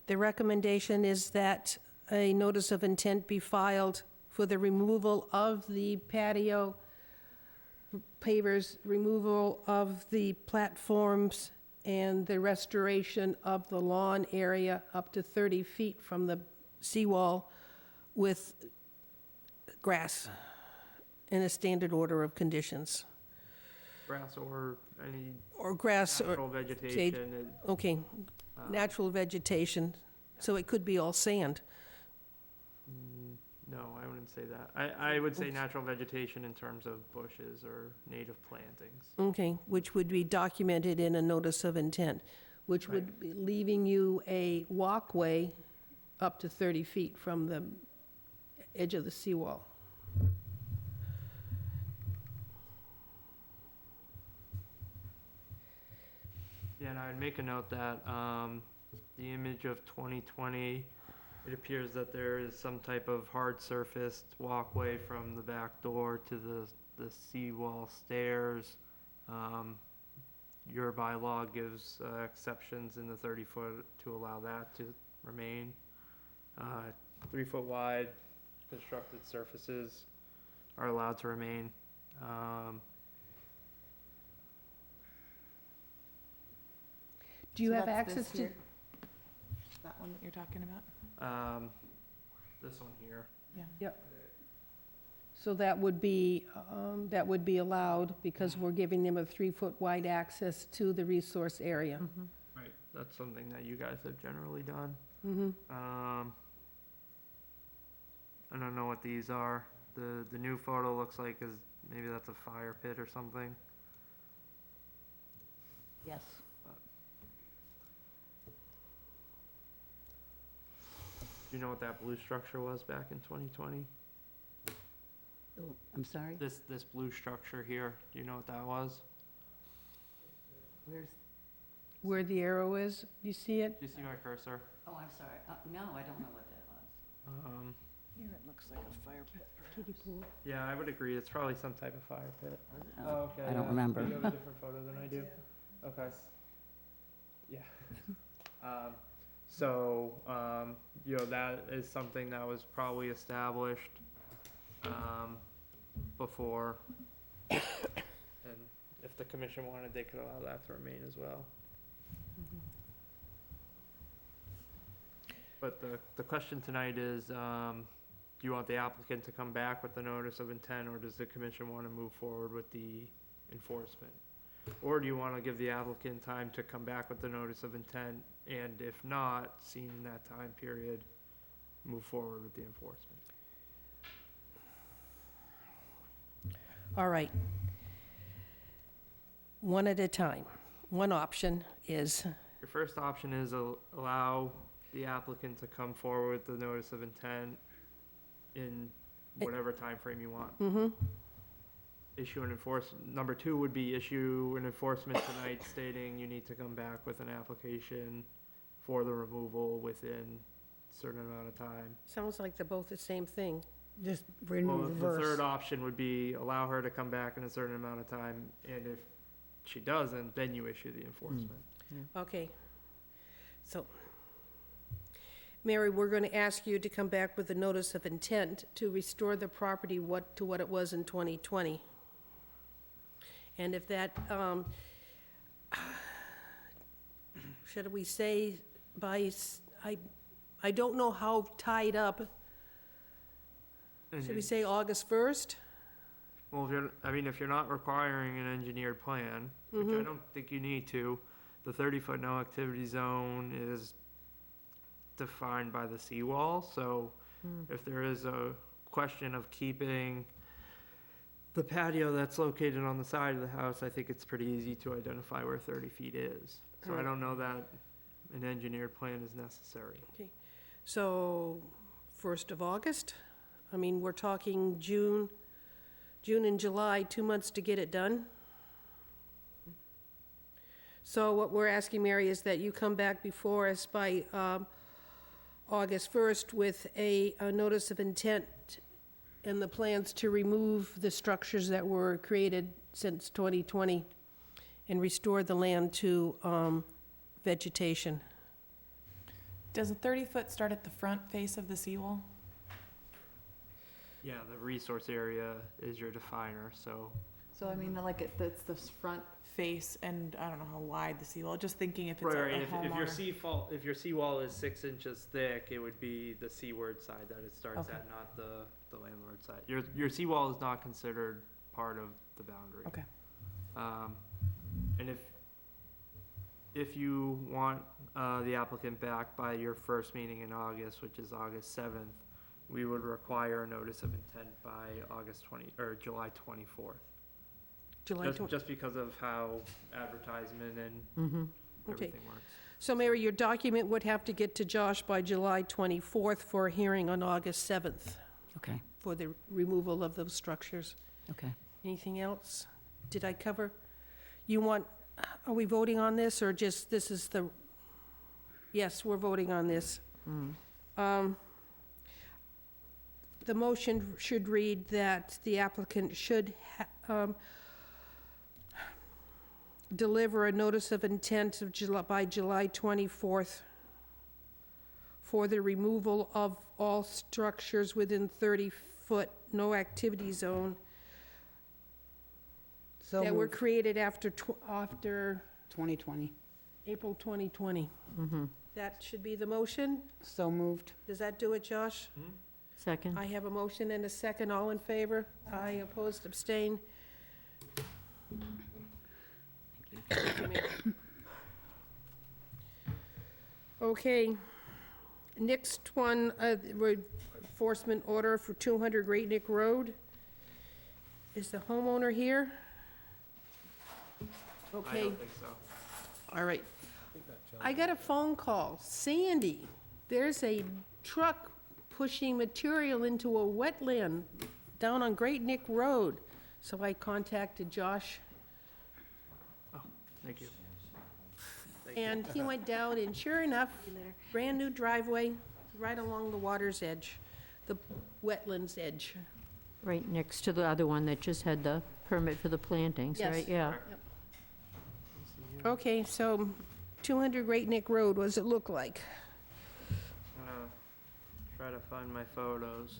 The recommendation is that a notice of intent be filed for the removal of the patio pavers, removal of the platforms, and the restoration of the lawn area up to 30 feet from the seawall with grass in a standard order of conditions. Grass or any Or grass or natural vegetation. Okay, natural vegetation, so it could be all sand. No, I wouldn't say that. I would say natural vegetation in terms of bushes or native plantings. Okay, which would be documented in a notice of intent, which would be leaving you a walkway up to 30 feet from the edge of the seawall. Yeah, and I'd make a note that the image of 2020, it appears that there is some type of hard surfaced walkway from the back door to the seawall stairs. Your bylaw gives exceptions in the 30-foot to allow that to remain. 3-foot wide constructed surfaces are allowed to remain. Do you So have that's access this to? here? That one that you're talking about? This one here. Yep. So that would be allowed because we're giving them a 3-foot wide access to the resource area. Right. That's something that you guys have generally done. Mm-hmm. I don't know what these are. The new photo looks like maybe that's a fire pit or something. Yes. Do you know what that blue structure was back in 2020? Oh, I'm sorry? This blue structure here, do you know what that was? Where's, Where the arrow is, do you see it? Do you see my cursor? oh, I'm sorry. No, I don't know what that was. Here it looks like a fire pit. Kiddie pool. Yeah, I would agree. It's probably some type of fire pit. Oh, okay. I don't yeah. remember. You have a different photo than I do. Okay. Yeah. So, that is something that was probably established before. And if the commission wanted, they could allow that to remain as well. But the question tonight is, do you want the applicant to come back with the notice of intent, or does the commission want to move forward with the enforcement? Or do you want to give the applicant time to come back with the notice of intent, and if not, seen in that time period, move forward with the enforcement? All right. One at a time. One option is, Your first option is allow the applicant to come forward with the notice of intent in whatever time frame you want. Issue an number 2 would be issue an enforcement tonight stating you need to come back with an application for the removal within a certain amount of time. sounds like they're both the same thing. Just Well, reverse. the third option would be allow her to come back in a certain amount of time, and if she doesn't, then you issue the enforcement. Okay. So, Mary, we're going to ask you to come back with a notice of intent to restore the property to what it was in 2020. And if that, should we say I don't know how tied up, should we say August 1st? Well, if you're not requiring an engineered plan, which I don't think you need to, the 30-foot no activity zone is defined by the seawall, so if there is a question of keeping the patio that's located on the side of the house, I think it's pretty easy to identify where 30 feet is. So I don't know that an engineered plan is necessary. So, 1st of August? I mean, we're talking June and July, 2 months to get it done? So what we're asking, Mary, is that you come back before us by August 1st with a notice of intent and the plans to remove the structures that were created since 2020 and restore the land to vegetation. Does a 30-foot start at the front face of the seawall? Yeah, the resource area is your definer, so. So I mean, like, it's the front face, and I don't know how wide the seawall, just thinking if it's Right, a if your seawall is 6 inches thick, it would be the seaward side that it starts Okay. at, not the landward side. Your seawall is not considered part of the boundary. Okay. And if you want the applicant back by your first meeting in August, which is August 7th, we would require a notice of intent by July 24th. Just because of how advertisement and everything works. So Mary, your document would have to get to Josh by July 24th for a hearing on August 7th Okay, for the removal of those structures. okay. Anything else? Did I cover? Are we voting on this, or just, this is the, yes, we're voting on this. The motion should read that the applicant should deliver a notice of intent by July 24th for the removal of all structures within 30-foot no activity zone So that were moved. created after 2020. April 2020. That should be the motion. So moved. Does that do it, Josh? Second? I have a motion and a second. All in favor? Aye, opposed, abstain. Okay, next one, enforcement order for 200 Great Neck Road. Is the homeowner here? I Okay, don't think so. all right. I got a phone call. Sandy, there's a truck pushing material into a wetland down on Great Neck Road. So I contacted Josh, Thank you. and he went down, and sure enough, brand-new driveway right along the water's edge, the wetland's edge. Right next to the other one that just had the permit for the plantings, Yes. right? Yeah. Okay, so 200 Great Neck Road, what does it look like? I'm gonna try to find my photos.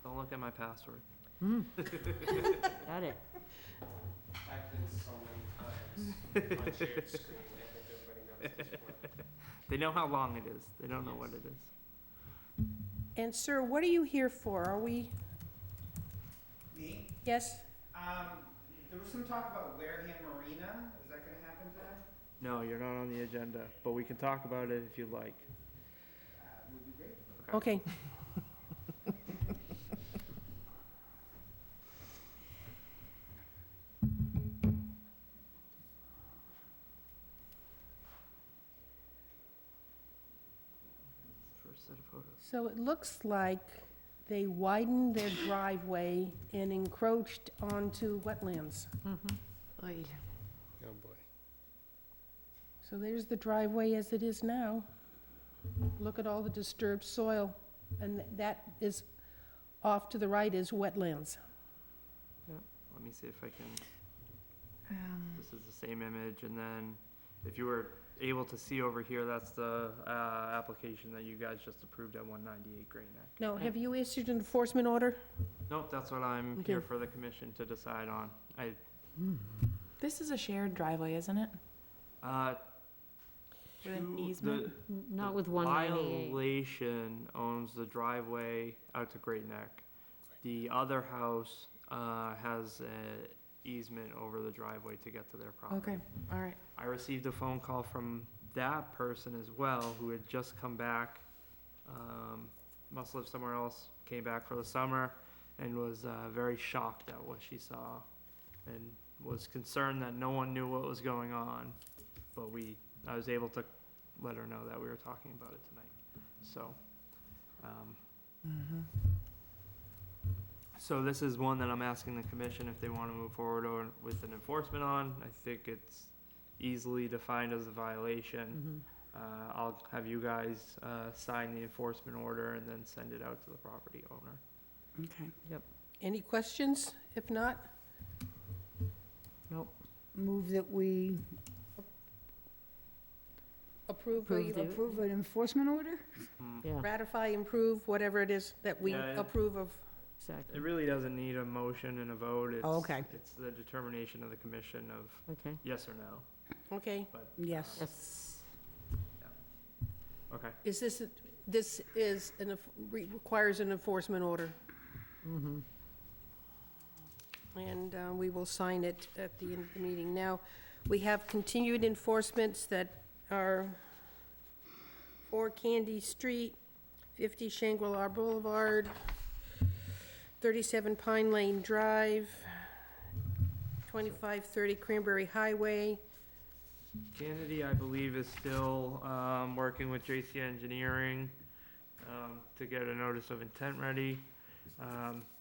Don't look at my password. Got it. They know how long it is. They don't know what it is. And sir, what are you here for? Are we, Me? yes? There was some talk about Wareham Marina. Is that gonna happen today? No, you're not on the agenda, but we can talk about it if you'd like. Would be great. Okay. First set of photos. So it looks like they widened their driveway and encroached onto wetlands. Oh, boy. So there's the driveway as it is now. Look at all the disturbed soil, and that is, off to the right is wetlands. Let me see if I can. This is the same image, and then if you were able to see over here, that's the application that you guys just approved at 198 Great Neck. Now, have you issued an enforcement order? Nope, that's what I'm Okay. here for the commission to decide on. This is a shared driveway, isn't it? With an easement? Not with 198. Violation owns the driveway out to Great Neck. The other house has an easement over the driveway to get to their property. Okay, all right. I received a phone call from that person as well, who had just come back, must live somewhere else, came back for the summer, and was very shocked at what she saw and was concerned that no one knew what was going on. But I was able to let her know that we were talking about it tonight. So, so this is one that I'm asking the commission if they want to move forward with an enforcement on. I think it's easily defined as a violation. I'll have you guys sign the enforcement order and then send it out to the property owner. Okay. Any questions? If not, Nope. Move that we approve, approve an enforcement order? Yeah, ratify, improve, whatever it is that we Yeah, approve of. exactly. It really doesn't need a motion and a vote. It's, Oh, okay. It's the determination of the commission of Okay. yes or no. Okay. But, Yes. Yes. okay. Is this is, requires an enforcement order? Mm-hmm. And we will sign it at the end of the meeting. Now, we have continued enforcements that are 4 Candy Street, 50 Shangri-La Boulevard, 37 Pine Lane Drive, 2530 Cranberry Highway. Kennedy, I believe, is still working with JC Engineering to get a notice of intent ready.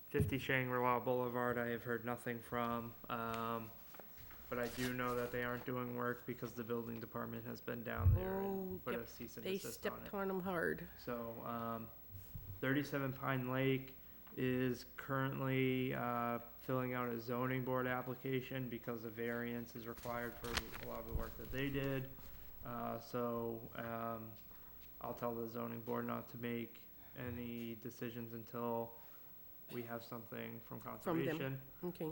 50 Shangri-La Boulevard, I have heard nothing from, but I do know that they aren't doing work because the building department has been down there and put yep, a cease and They desist on stepped it. on them hard. So, 37 Pine Lake is currently filling out a zoning board application because a variance is required for a lot of the work that they did. I'll tell the zoning board not to make any decisions until we have something from From them. conservation. Okay.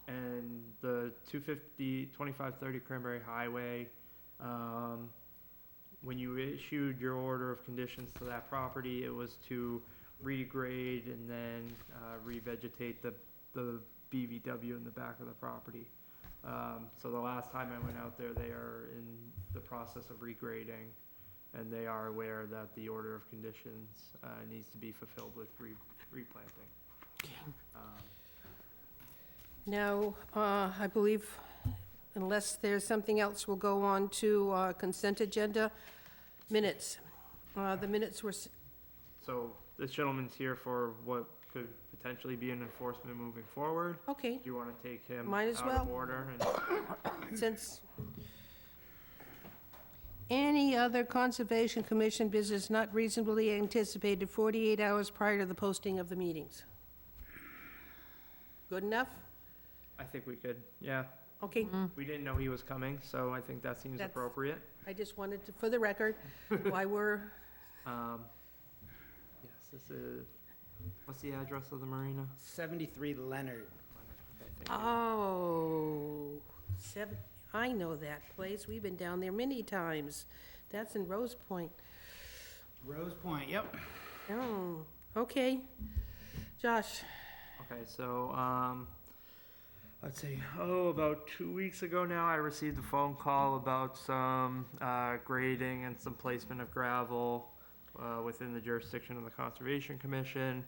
And the 2530 Cranberry Highway, when you issued your order of conditions to that property, it was to regrade and then revegetate the BVW in the back of the property. So the last time I went out there, they are in the process of regrading, and they are aware that the order of conditions needs to be fulfilled with replanting. Now, I believe, unless there's something else, we'll go on to consent agenda minutes. The minutes were, So this gentleman's here for what could potentially be an enforcement moving forward. okay, Do you want to take him Might as out of well. order? And since any other Conservation Commission business not reasonably anticipated 48 hours prior to the posting of the meetings. Good enough? I think we could, yeah. Okay, We didn't know he was coming, so I think that seems That's- appropriate. I just wanted to, for the record, why we're, Yes, this is, what's the address of the marina? 73 Leonard. Okay, thank you. I know that place. We've been down there many times. That's in Rose Point. Rose Point, yep. Oh, okay. Josh, Okay, so, I'd say, about 2 weeks ago now, I received a phone call about some grading and some placement of gravel within the jurisdiction of the Conservation Commission.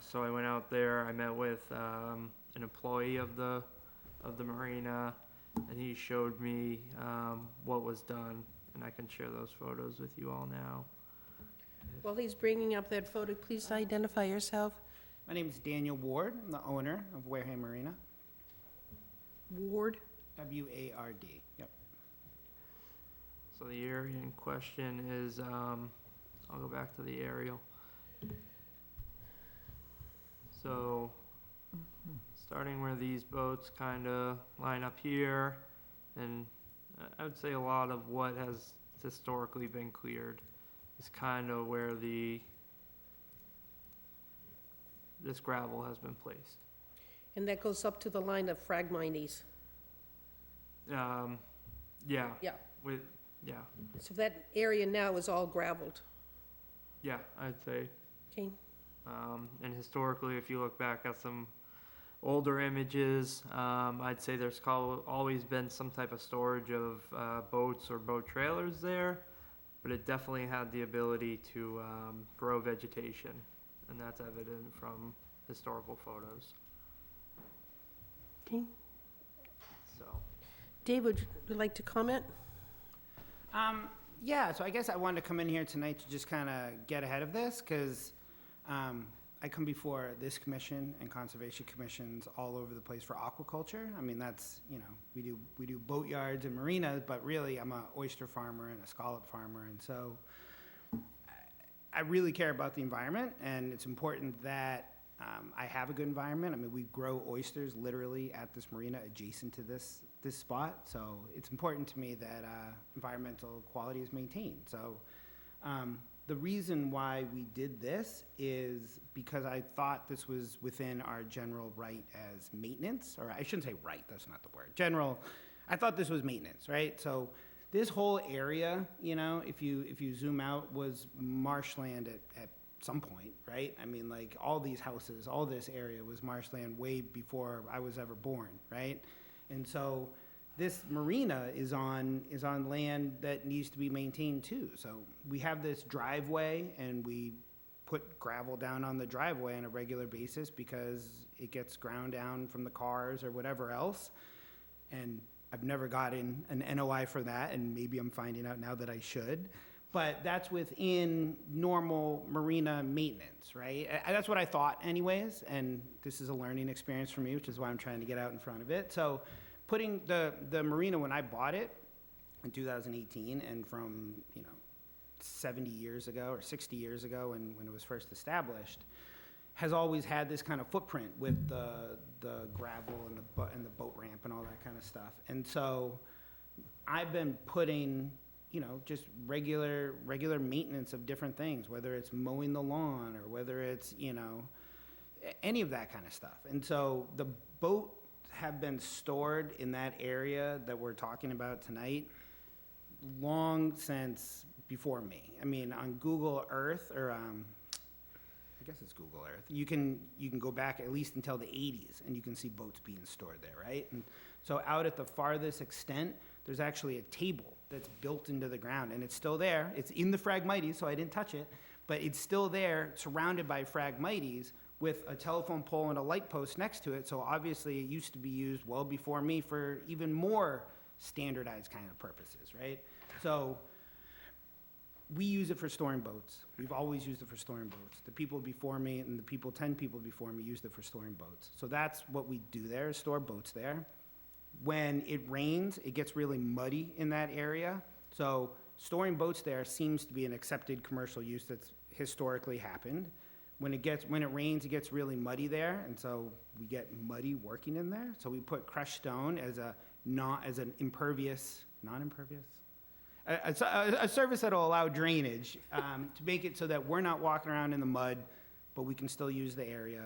So I went out there, I met with an employee of the marina, and he showed me what was done, and I can share those photos with you all now. while he's bringing up that photo, please identify yourself. My name is Daniel Ward. I'm the owner of Wareham Marina. Ward? W-A-R-D, yep. So the area in question is, I'll go back to the aerial. So, starting where these boats kind of line up here, and I would say a lot of what has historically been cleared is kind of where this gravel has been placed. And that goes up to the line of Phragmites. Yeah. Yeah. Yeah, So that area now is all gravelled. yeah, I'd say. Okay. And historically, if you look back at some older images, I'd say there's always been some type of storage of boats or boat trailers there, but it definitely had the ability to grow vegetation and that's evident from historical photos. Okay. So, Dave, would you like to comment? Yeah, so I guess I wanted to come in here tonight to just kind of get ahead of this, because I come before this commission and conservation commissions all over the place for aquaculture. I mean, that's, you know, we do boat yards and marinas, but really I'm a oyster farmer and a scallop farmer, and so I really care about the environment, and it's important that I have a good environment. I mean, we grow oysters literally at this marina adjacent to this spot, so it's important to me that environmental quality is maintained. So the reason why we did this is because I thought this was within our general right as maintenance, or I shouldn't say right, that's not the word. General, I thought this was maintenance, right? So this whole area, you know, if you zoom out, was marshland at some point, right? I mean, like, all these houses, all this area was marshland way before I was ever born, right? And so this marina is on land that needs to be maintained too. So we have this driveway, and we put gravel down on the driveway on a regular basis because it gets ground down from the cars or whatever else. And I've never gotten an NOI for that, and maybe I'm finding out now that I should. But that's within normal marina maintenance, right? That's what I thought anyways, and this is a learning experience for me, which is why I'm trying to get out in front of it. So putting the marina, when I bought it in 2018, and from, you know, 70 years ago or 60 years ago when it was first established, has always had this kind of footprint with the gravel and the boat ramp and all that kind of stuff. And so I've been putting, you know, just regular maintenance of different things, whether it's mowing the lawn or whether it's, you know, any of that kind of stuff. And so the boat have been stored in that area that we're talking about tonight long since before me. I mean, on Google Earth, or I guess it's Google Earth, you can go back at least until the 80s, and you can see boats being stored there, right? And so out at the farthest extent, there's actually a table that's built into the ground, and it's still there. It's in the Phragmites, so I didn't touch it, but it's still there, surrounded by Phragmites, with a telephone pole and a light post next to it. So obviously it used to be used well before me for even more standardized kind of purposes, right? So we use it for storing boats. We've always used it for storing boats. The people before me and the 10 people before me used it for storing boats. So that's what we do there, is store boats there. When it rains, it gets really muddy in that area. So storing boats there seems to be an accepted commercial use that's historically happened. When it rains, it gets really muddy there, and so we get muddy working in there. So we put crushed stone as an non-impervious, a surface that'll allow drainage, to make it so that we're not walking around in the mud, but we can still use the area.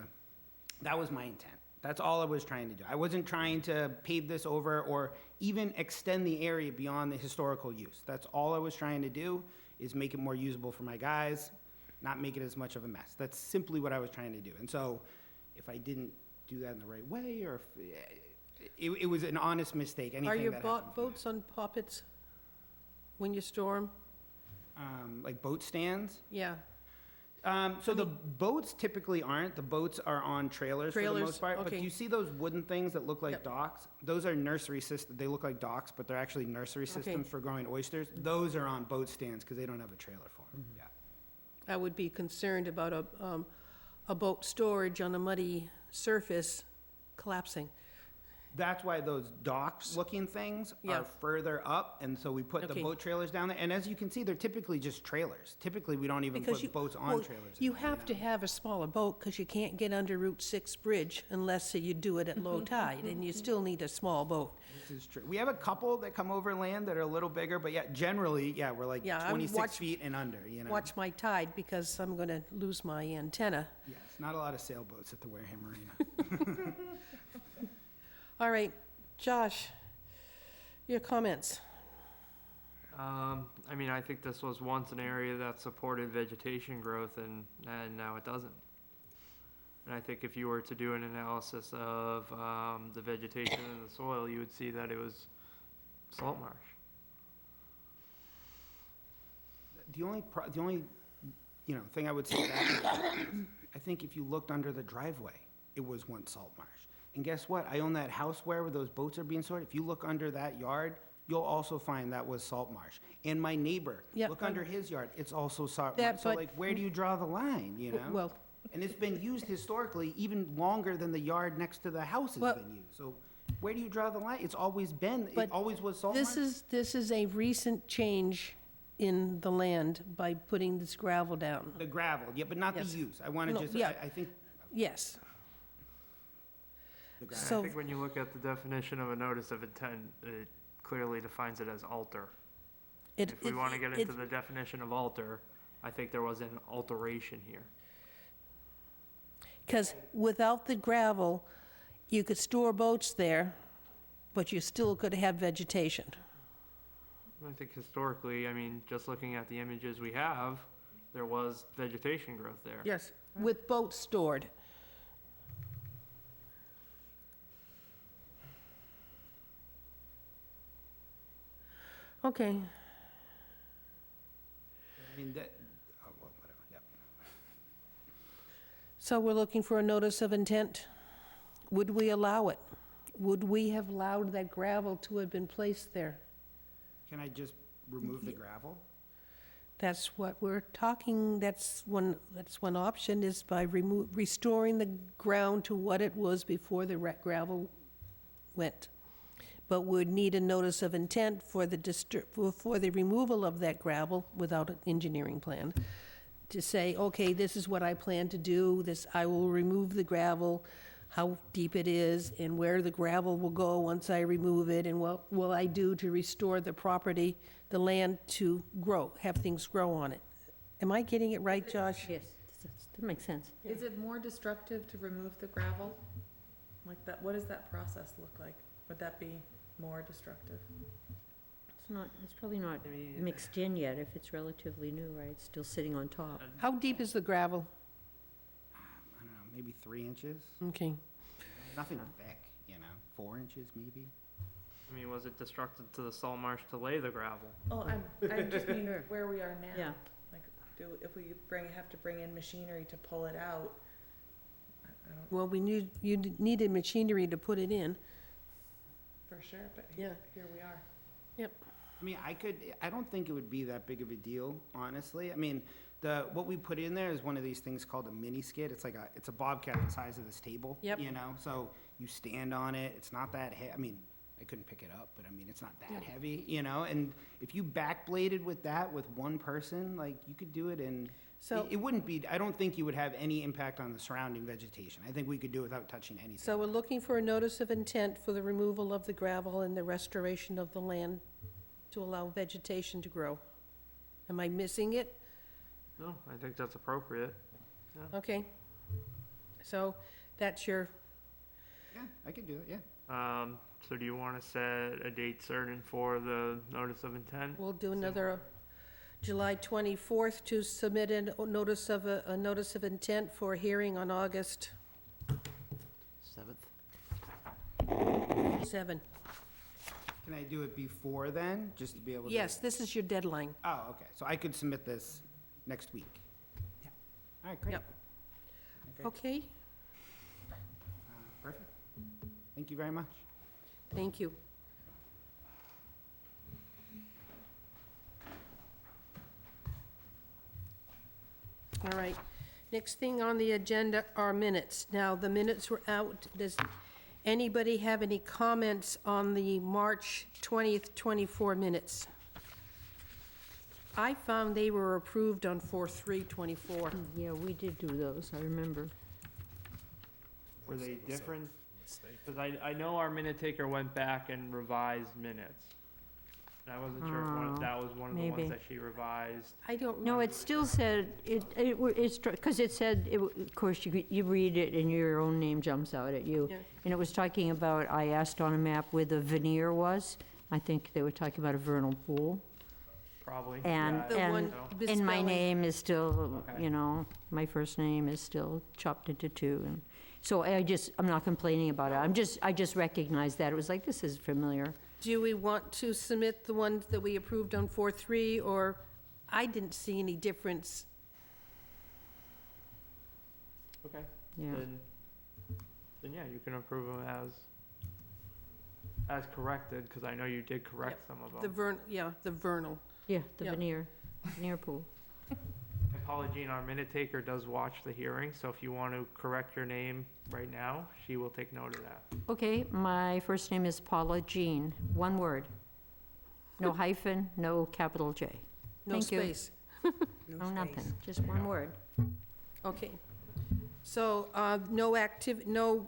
That was my intent. That's all I was trying to do. I wasn't trying to pave this over or even extend the area beyond the historical use. That's all I was trying to do, is make it more usable for my guys, not make it as much of a mess. That's simply what I was trying to do. And so if I didn't do that in the right way, or if it was an honest mistake, anything Are your that happened. boats on poppets when you store them? Like boat stands? Yeah. So the boats typically aren't. The boats are on trailers for the Trailers, most part. But okay. you see those wooden things that look like Yep. docks? Those are nursery systems. They look like docks, but they're actually nursery systems for growing oysters. Those are on boat stands because they don't have a trailer for them. Yeah. I would be concerned about a boat storage on a muddy surface collapsing. That's why those dock-looking things Yeah. are further up, and so we put the Okay. boat trailers down there. And as you can see, they're typically just trailers. Typically, we don't even Because put boats on well, trailers. You have to have a smaller boat because you can't get under Route 6 bridge unless you do it at low tide, and you still need a small boat. This is true. We have a couple that come over land that are a little bigger, but yeah, generally, yeah, we're like Yeah, I 26 feet and under, you know? Watch my tide because I'm going to lose my antenna. Yes, not a lot of sailboats at the Wareham Marina. All right, Josh, your comments. I mean, I think this was once an area that supported vegetation growth, and now it doesn't. And I think if you were to do an analysis of the vegetation in the soil, you would see that it was salt marsh. The only thing I would say to that I think if you looked under the driveway, it was once salt marsh. And guess what? I own that house where those boats are being stored. If you look under that yard, you'll also find that was salt marsh. And my neighbor, Yeah, look under his yard, it's also salt That- marsh. So but- like, where do you draw the line, you know? Well, And it's been used historically even longer than the yard next to the house has Well- been used. So where do you draw the line? It's always been, it But always was salt marsh? this is a recent change in the land by putting this gravel down. The gravel, yeah, but not the Yes. use. I want to No, just, yeah. I think Yes. the gravel. So- I think when you look at the definition of a notice of intent, it clearly defines it as alter. If we want to get into the definition of alter, I think there was an alteration here. Because without the gravel, you could store boats there, but you still could have vegetation. I think historically, I mean, just looking at the images we have, there was vegetation growth there. Yes. With boats stored. Okay. I mean, that, oh, well, whatever, yeah. So we're looking for a notice of intent. Would we allow it? Would we have allowed that gravel to have been placed there? Can I just remove the gravel? That's what we're talking, that's one option, is by restoring the ground to what it was before the gravel went. But would need a notice of intent for the removal of that gravel without an engineering plan. To say, okay, this is what I plan to do, I will remove the gravel, how deep it is, and where the gravel will go once I remove it, and what will I do to restore the property, the land to grow, have things grow on it. Am I getting it right, Josh? Yes, that makes sense. Is it more destructive to remove the gravel? Like that, what does that process look like? Would that be more destructive? It's probably not mixed in yet if it's relatively new, right? It's still sitting on top. How deep is the gravel? I don't know, maybe 3 inches? Okay. Nothing thick, 4 inches maybe? I mean, was it destructive to the salt marsh to lay the gravel? Oh, I just mean where we are now. Yeah. Like, if we have to bring in machinery to pull it out, I don't, Well, you needed machinery to put it in. for sure, but Yeah. here we are. I mean, I don't think it would be that big of a deal, honestly. I mean, what we put in there is one of these things called a mini skid. It's like it's a bobcat the size of this table. Yep. So you stand on it. It's not that I mean, I couldn't pick it up, but I mean, it's not that heavy, and if you backbladed with that with one person, like, you could do it and So- it wouldn't be, I don't think you would have any impact on the surrounding vegetation. I think we could do it without touching anything. So we're looking for a notice of intent for the removal of the gravel and the restoration of the land to allow vegetation to grow. Am I missing it? No, I think that's appropriate. Okay. So that's your, Yeah, I could do it, yeah. So do you want to set a date certain for the notice of intent? we'll do another July 24th to submit a notice of intent for a hearing on August 7th? 7. Can I do it before then, just to be able to? Yes, this is your deadline. Oh, okay, so I could submit this next week? Yeah. All right, great. Yep. Okay, Perfect. Thank you very much. thank you. All right, next thing on the agenda are minutes. Now, the minutes were out. Does anybody have any comments on the March 20th, 24 minutes? I found they were approved on 4/3/24. Yeah, we did do those, I remember. Were they different? Because I know our minute taker went back and revised minutes. And I wasn't sure if that was one of the maybe. ones that she revised. I don't No, it still said, it's, because it said, of course, you read it and your own name jumps out at you. Yeah. And it was talking about, I asked on a map where the veneer was. I think they were talking about a vernal pool. Probably. And, Yeah, I The think one so. and my misspelling. name is still, Okay. my first name is still chopped into two. And so I'm not complaining about it. I just recognized that. It was like, this is familiar. Do we want to submit the ones that we approved on 4/3, or I didn't see any difference? Okay. Yeah. Then yeah, you can approve them as corrected, because I know you did correct some of them. The vernal. Yeah, the Yeah. veneer pool. And Paula Jean, our minute taker, does watch the hearing, so if you want to correct your name right now, she will take note of that. Okay, my first name is Paula Jean, one word. No hyphen, no capital J. No Thank you. space. No nothing, just one word. Okay. So, no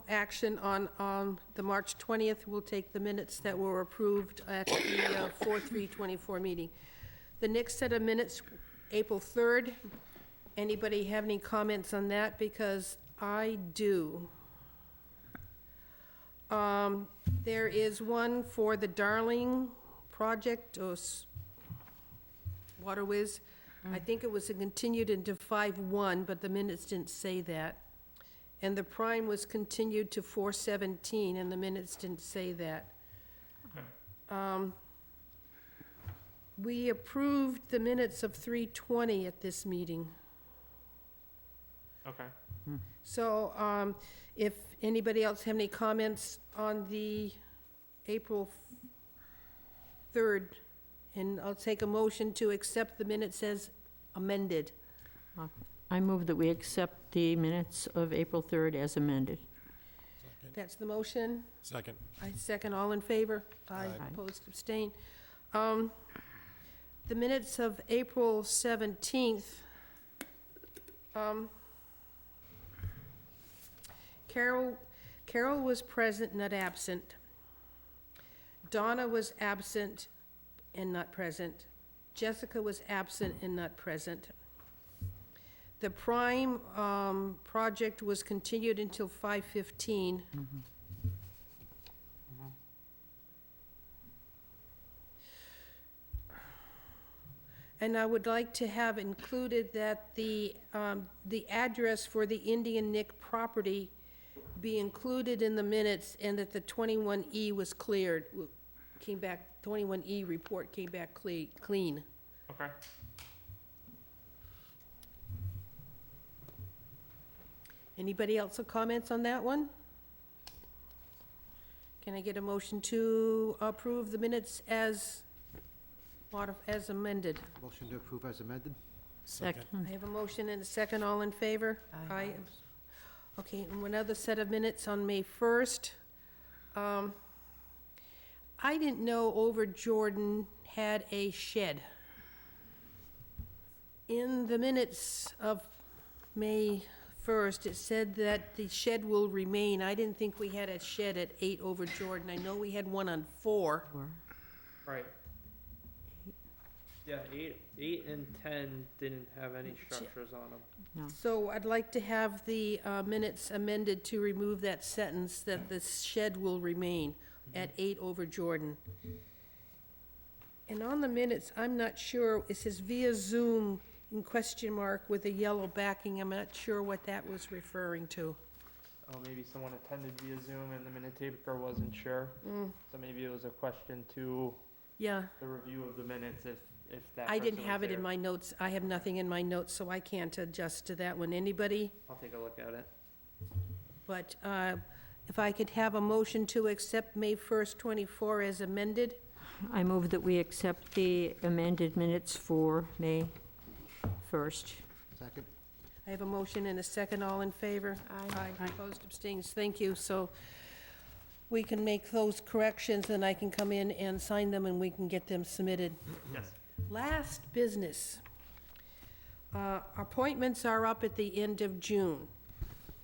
action on the March 20th. We'll take the minutes that were approved at the 4/3/24 meeting. The next set of minutes, April 3rd. Anybody have any comments on that? Because I do. There is one for the Darling project, or Water Whiz. I think it was continued into 5/1, but the minutes didn't say that. And the prime was continued to 4/17, and the minutes didn't say that. We approved the minutes of 3/20 at this meeting. Okay. So, if anybody else have any comments on the April 3rd, and I'll take a motion to accept the minutes as amended. I move that we accept the minutes of April 3rd as amended. That's the motion. Second. I second. All in favor? Aye. Aye. Opposed, abstain. The minutes of April 17th. Carol was present, not absent. Donna was absent and not present. Jessica was absent and not present. The prime project was continued until 5/15. And I would like to have included that the address for the Indian Nick property be included in the minutes, and that the 21E was cleared, came back, 21E report came back clean. Okay. Anybody else have comments on that one? Can I get a motion to approve the minutes as amended? Motion to approve as amended? Second. I have a motion and a second. All in favor? Aye. Okay, and another set of minutes on May 1st. I didn't know Over Jordan had a shed. In the minutes of May 1st, it said that the shed will remain. I didn't think we had a shed at 8 Over Jordan. I know we had one on 4. Right. Yeah, 8 and 10 didn't have any structures on them. No. So I'd like to have the minutes amended to remove that sentence that the shed will remain at 8 Over Jordan. And on the minutes, I'm not sure, it says via Zoom in question mark with a yellow backing. I'm not sure what that was referring to. Oh, maybe someone attended via Zoom and the minute taker wasn't sure. So maybe it was a question to Yeah, the review of the minutes if that I didn't person have was it in there. my notes. I have nothing in my notes, so I can't adjust to that one. Anybody? I'll take a look at it. But if I could have a motion to accept May 1st, 24 as amended? I move that we accept the amended minutes for May 1st. Second? I have a motion and a second. All in favor? Aye. Opposed, abstains. Thank you. So we can make those corrections, and I can come in and sign them, and we can get them submitted. Yes. Last business. Appointments are up at the end of June.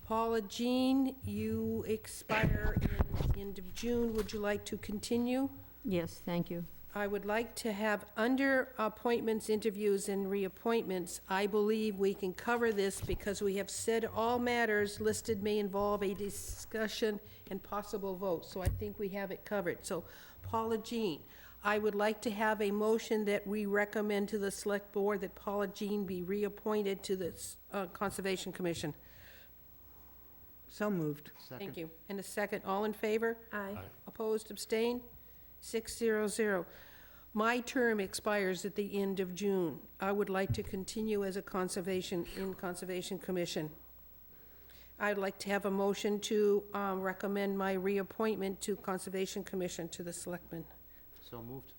Paula Jean, you expire in the end of June. Would you like to continue? Yes, thank you. I would like to have, under appointments, interviews, and reappointments, I believe we can cover this because we have said all matters listed may involve a discussion and possible vote. So I think we have it covered. So Paula Jean, I would like to have a motion that we recommend to the Select Board that Paula Jean be reappointed to the Conservation Commission. So moved. Thank you. And a second. All in favor? Aye. Opposed, abstain? 600. My term expires at the end of June. I would like to continue as a Conservation Commission. I'd like to have a motion to recommend my reappointment to Conservation Commission to the Selectmen. So moved.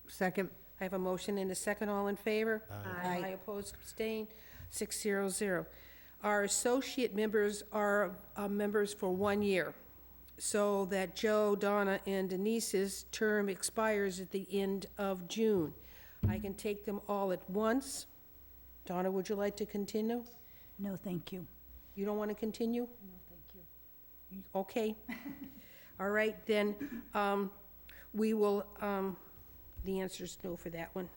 Second. I have a motion and a second. All in favor? Aye. Aye, opposed, abstained, 600. Our associate members are members for 1 year, so that Joe, Donna, and Denise's term expires at the end of June. I can take them all at once. Donna, would you like to continue? No, thank you. You don't want to continue? No, thank you. Okay. All right, then, we will, the answer's no for that one.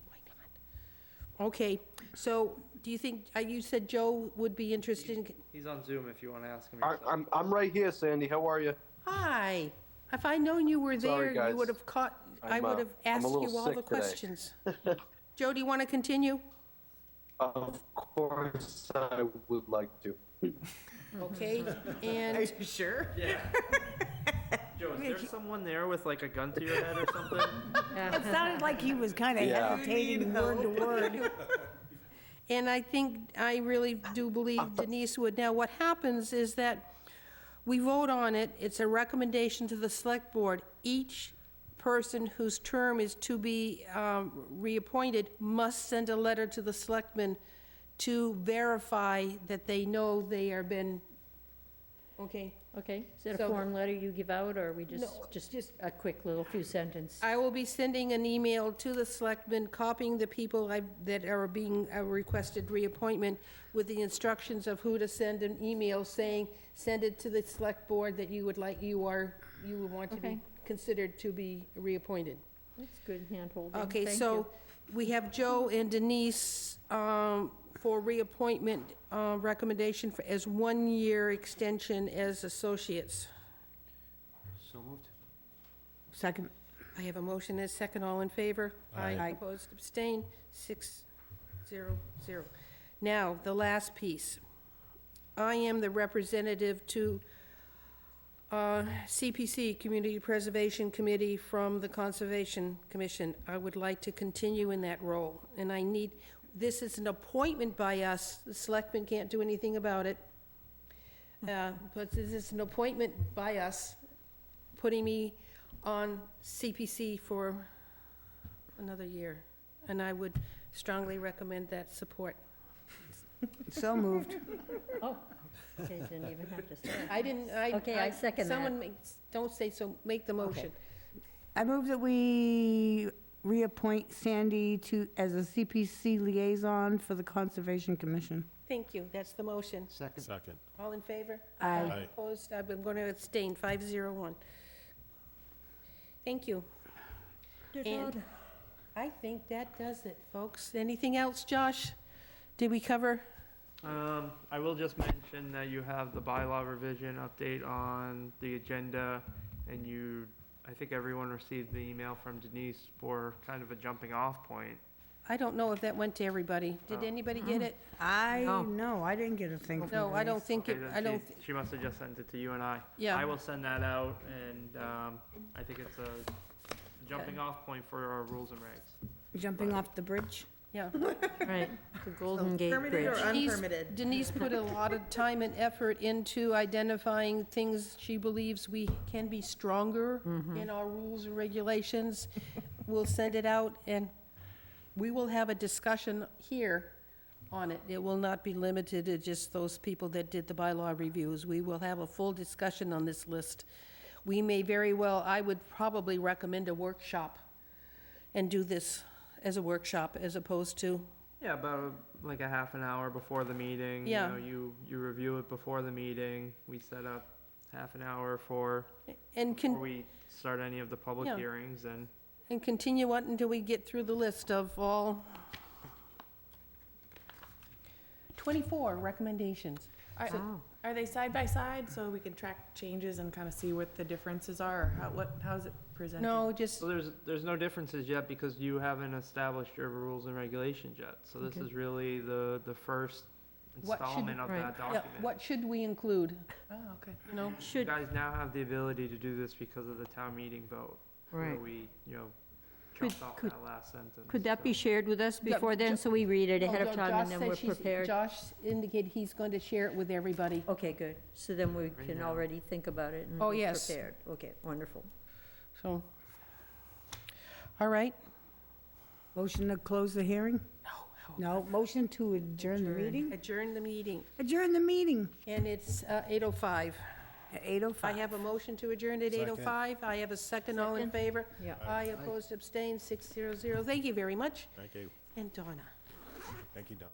Why not? Okay, so do you think, you said Joe would be interested in? He's on Zoom if you want to ask him yourself. I'm right here, Sandy. How are you? Hi. If I'd known you were Sorry, there, guys. you would have caught, I I'm, would have I'm a asked little you all the sick today. questions. Joe, do you want to continue? Of course, I would like to. Okay, and, you sure? Yeah. Joe, is there someone there with like a gun to your head or something? It sounded like he was kind of Yeah. hesitating word to word. and I really do believe Denise would. Now, what happens is that we vote on it, it's a recommendation to the select board. Each person whose term is to be reappointed must send a letter to the selectmen to verify that they know they are been, okay? Okay, is that a So- form letter you give out, or we No, just a quick little few sentence? I will be sending an email to the selectmen, copying the people that are being requested reappointment with the instructions of who to send an email saying, send it to the select board that you would like, you would want to Okay. be considered to be reappointed. That's good hand-holding. Okay, Thank so you. we have Joe and Denise for reappointment, recommendation for, as 1 year extension as associates. So moved. Second. I have a motion and a second. All in favor? Aye. Opposed, abstained, 600. Now, the last piece. I am the representative to CPC, Community Preservation Committee, from the Conservation Commission. I would like to continue in that role, and I need, this is an appointment by us. The selectmen can't do anything about it. But this is an appointment by us, putting me on CPC for another year. And I would strongly recommend that support. So moved. Oh, okay, didn't even have to say it. I didn't, Okay, I second that. Someone makes, don't say so, make the motion. I move that we reappoint Sandy as a CPC liaison for the Conservation Commission. Thank you, that's the motion. Second. Second. All in favor? Aye. Opposed? I'm going to abstain, 501. Thank you. And I think that does it, folks. Anything else, Josh? Did we cover? I will just mention that you have the bylaw revision update on the agenda, and I think everyone received the email from Denise for kind of a jumping off point. I don't know if that went to everybody. Did Oh. anybody get it? No, I didn't get a thing from No, I don't Denise. think Okay, it, then I don't, she must have just sent it to you and I. Yeah. I will send that out, and I think it's a jumping off point for our rules and regs. Jumping off the bridge? yeah. Right, the Golden Gate permitted or Bridge. unpermitted? Denise put a lot of time and effort into identifying things she believes we can be stronger in our rules and regulations. We'll send it out, and we will have a discussion here on it. It will not be limited to just those people that did the bylaw reviews. We will have a full discussion on this list. We may very well, I would probably recommend a workshop and do this as a workshop as opposed to, Yeah, about like a half an hour before the meeting. Yeah. You review it before the meeting. We set up half an hour before and we start any of the public Yeah. hearings, and continue on until we get through the list of all 24 recommendations. Are they side by side so we can track changes and kind of see what the differences are? Or how is it presented? No, just, so there's no differences yet because you haven't established your rules and regulations yet. So this Okay. is really the first What should- installment of right. that yeah, document. what should we include, Oh, okay. you know? You Should, guys now have the ability to do this because of the town meeting vote. Where right, we, jumped off could- that last sentence. Could that be so. shared with us Yeah, before then, so we read it ahead of time and then we're prepared? Josh indicated he's going to share it with everybody. Okay, good. So then we can now. already think about it and Oh, be yes. prepared. Okay, wonderful. So, all right. Motion to close the hearing? No, motion to adjourn the meeting? Adjourn the meeting, Adjourn the meeting and it's 8:05. at 8:05. I have a motion to adjourn at 8:05. I have a second. All in Second. favor? Yeah. Aye, opposed, abstained, 600. Thank you very much. Thank you. And Donna. Thank you, Don.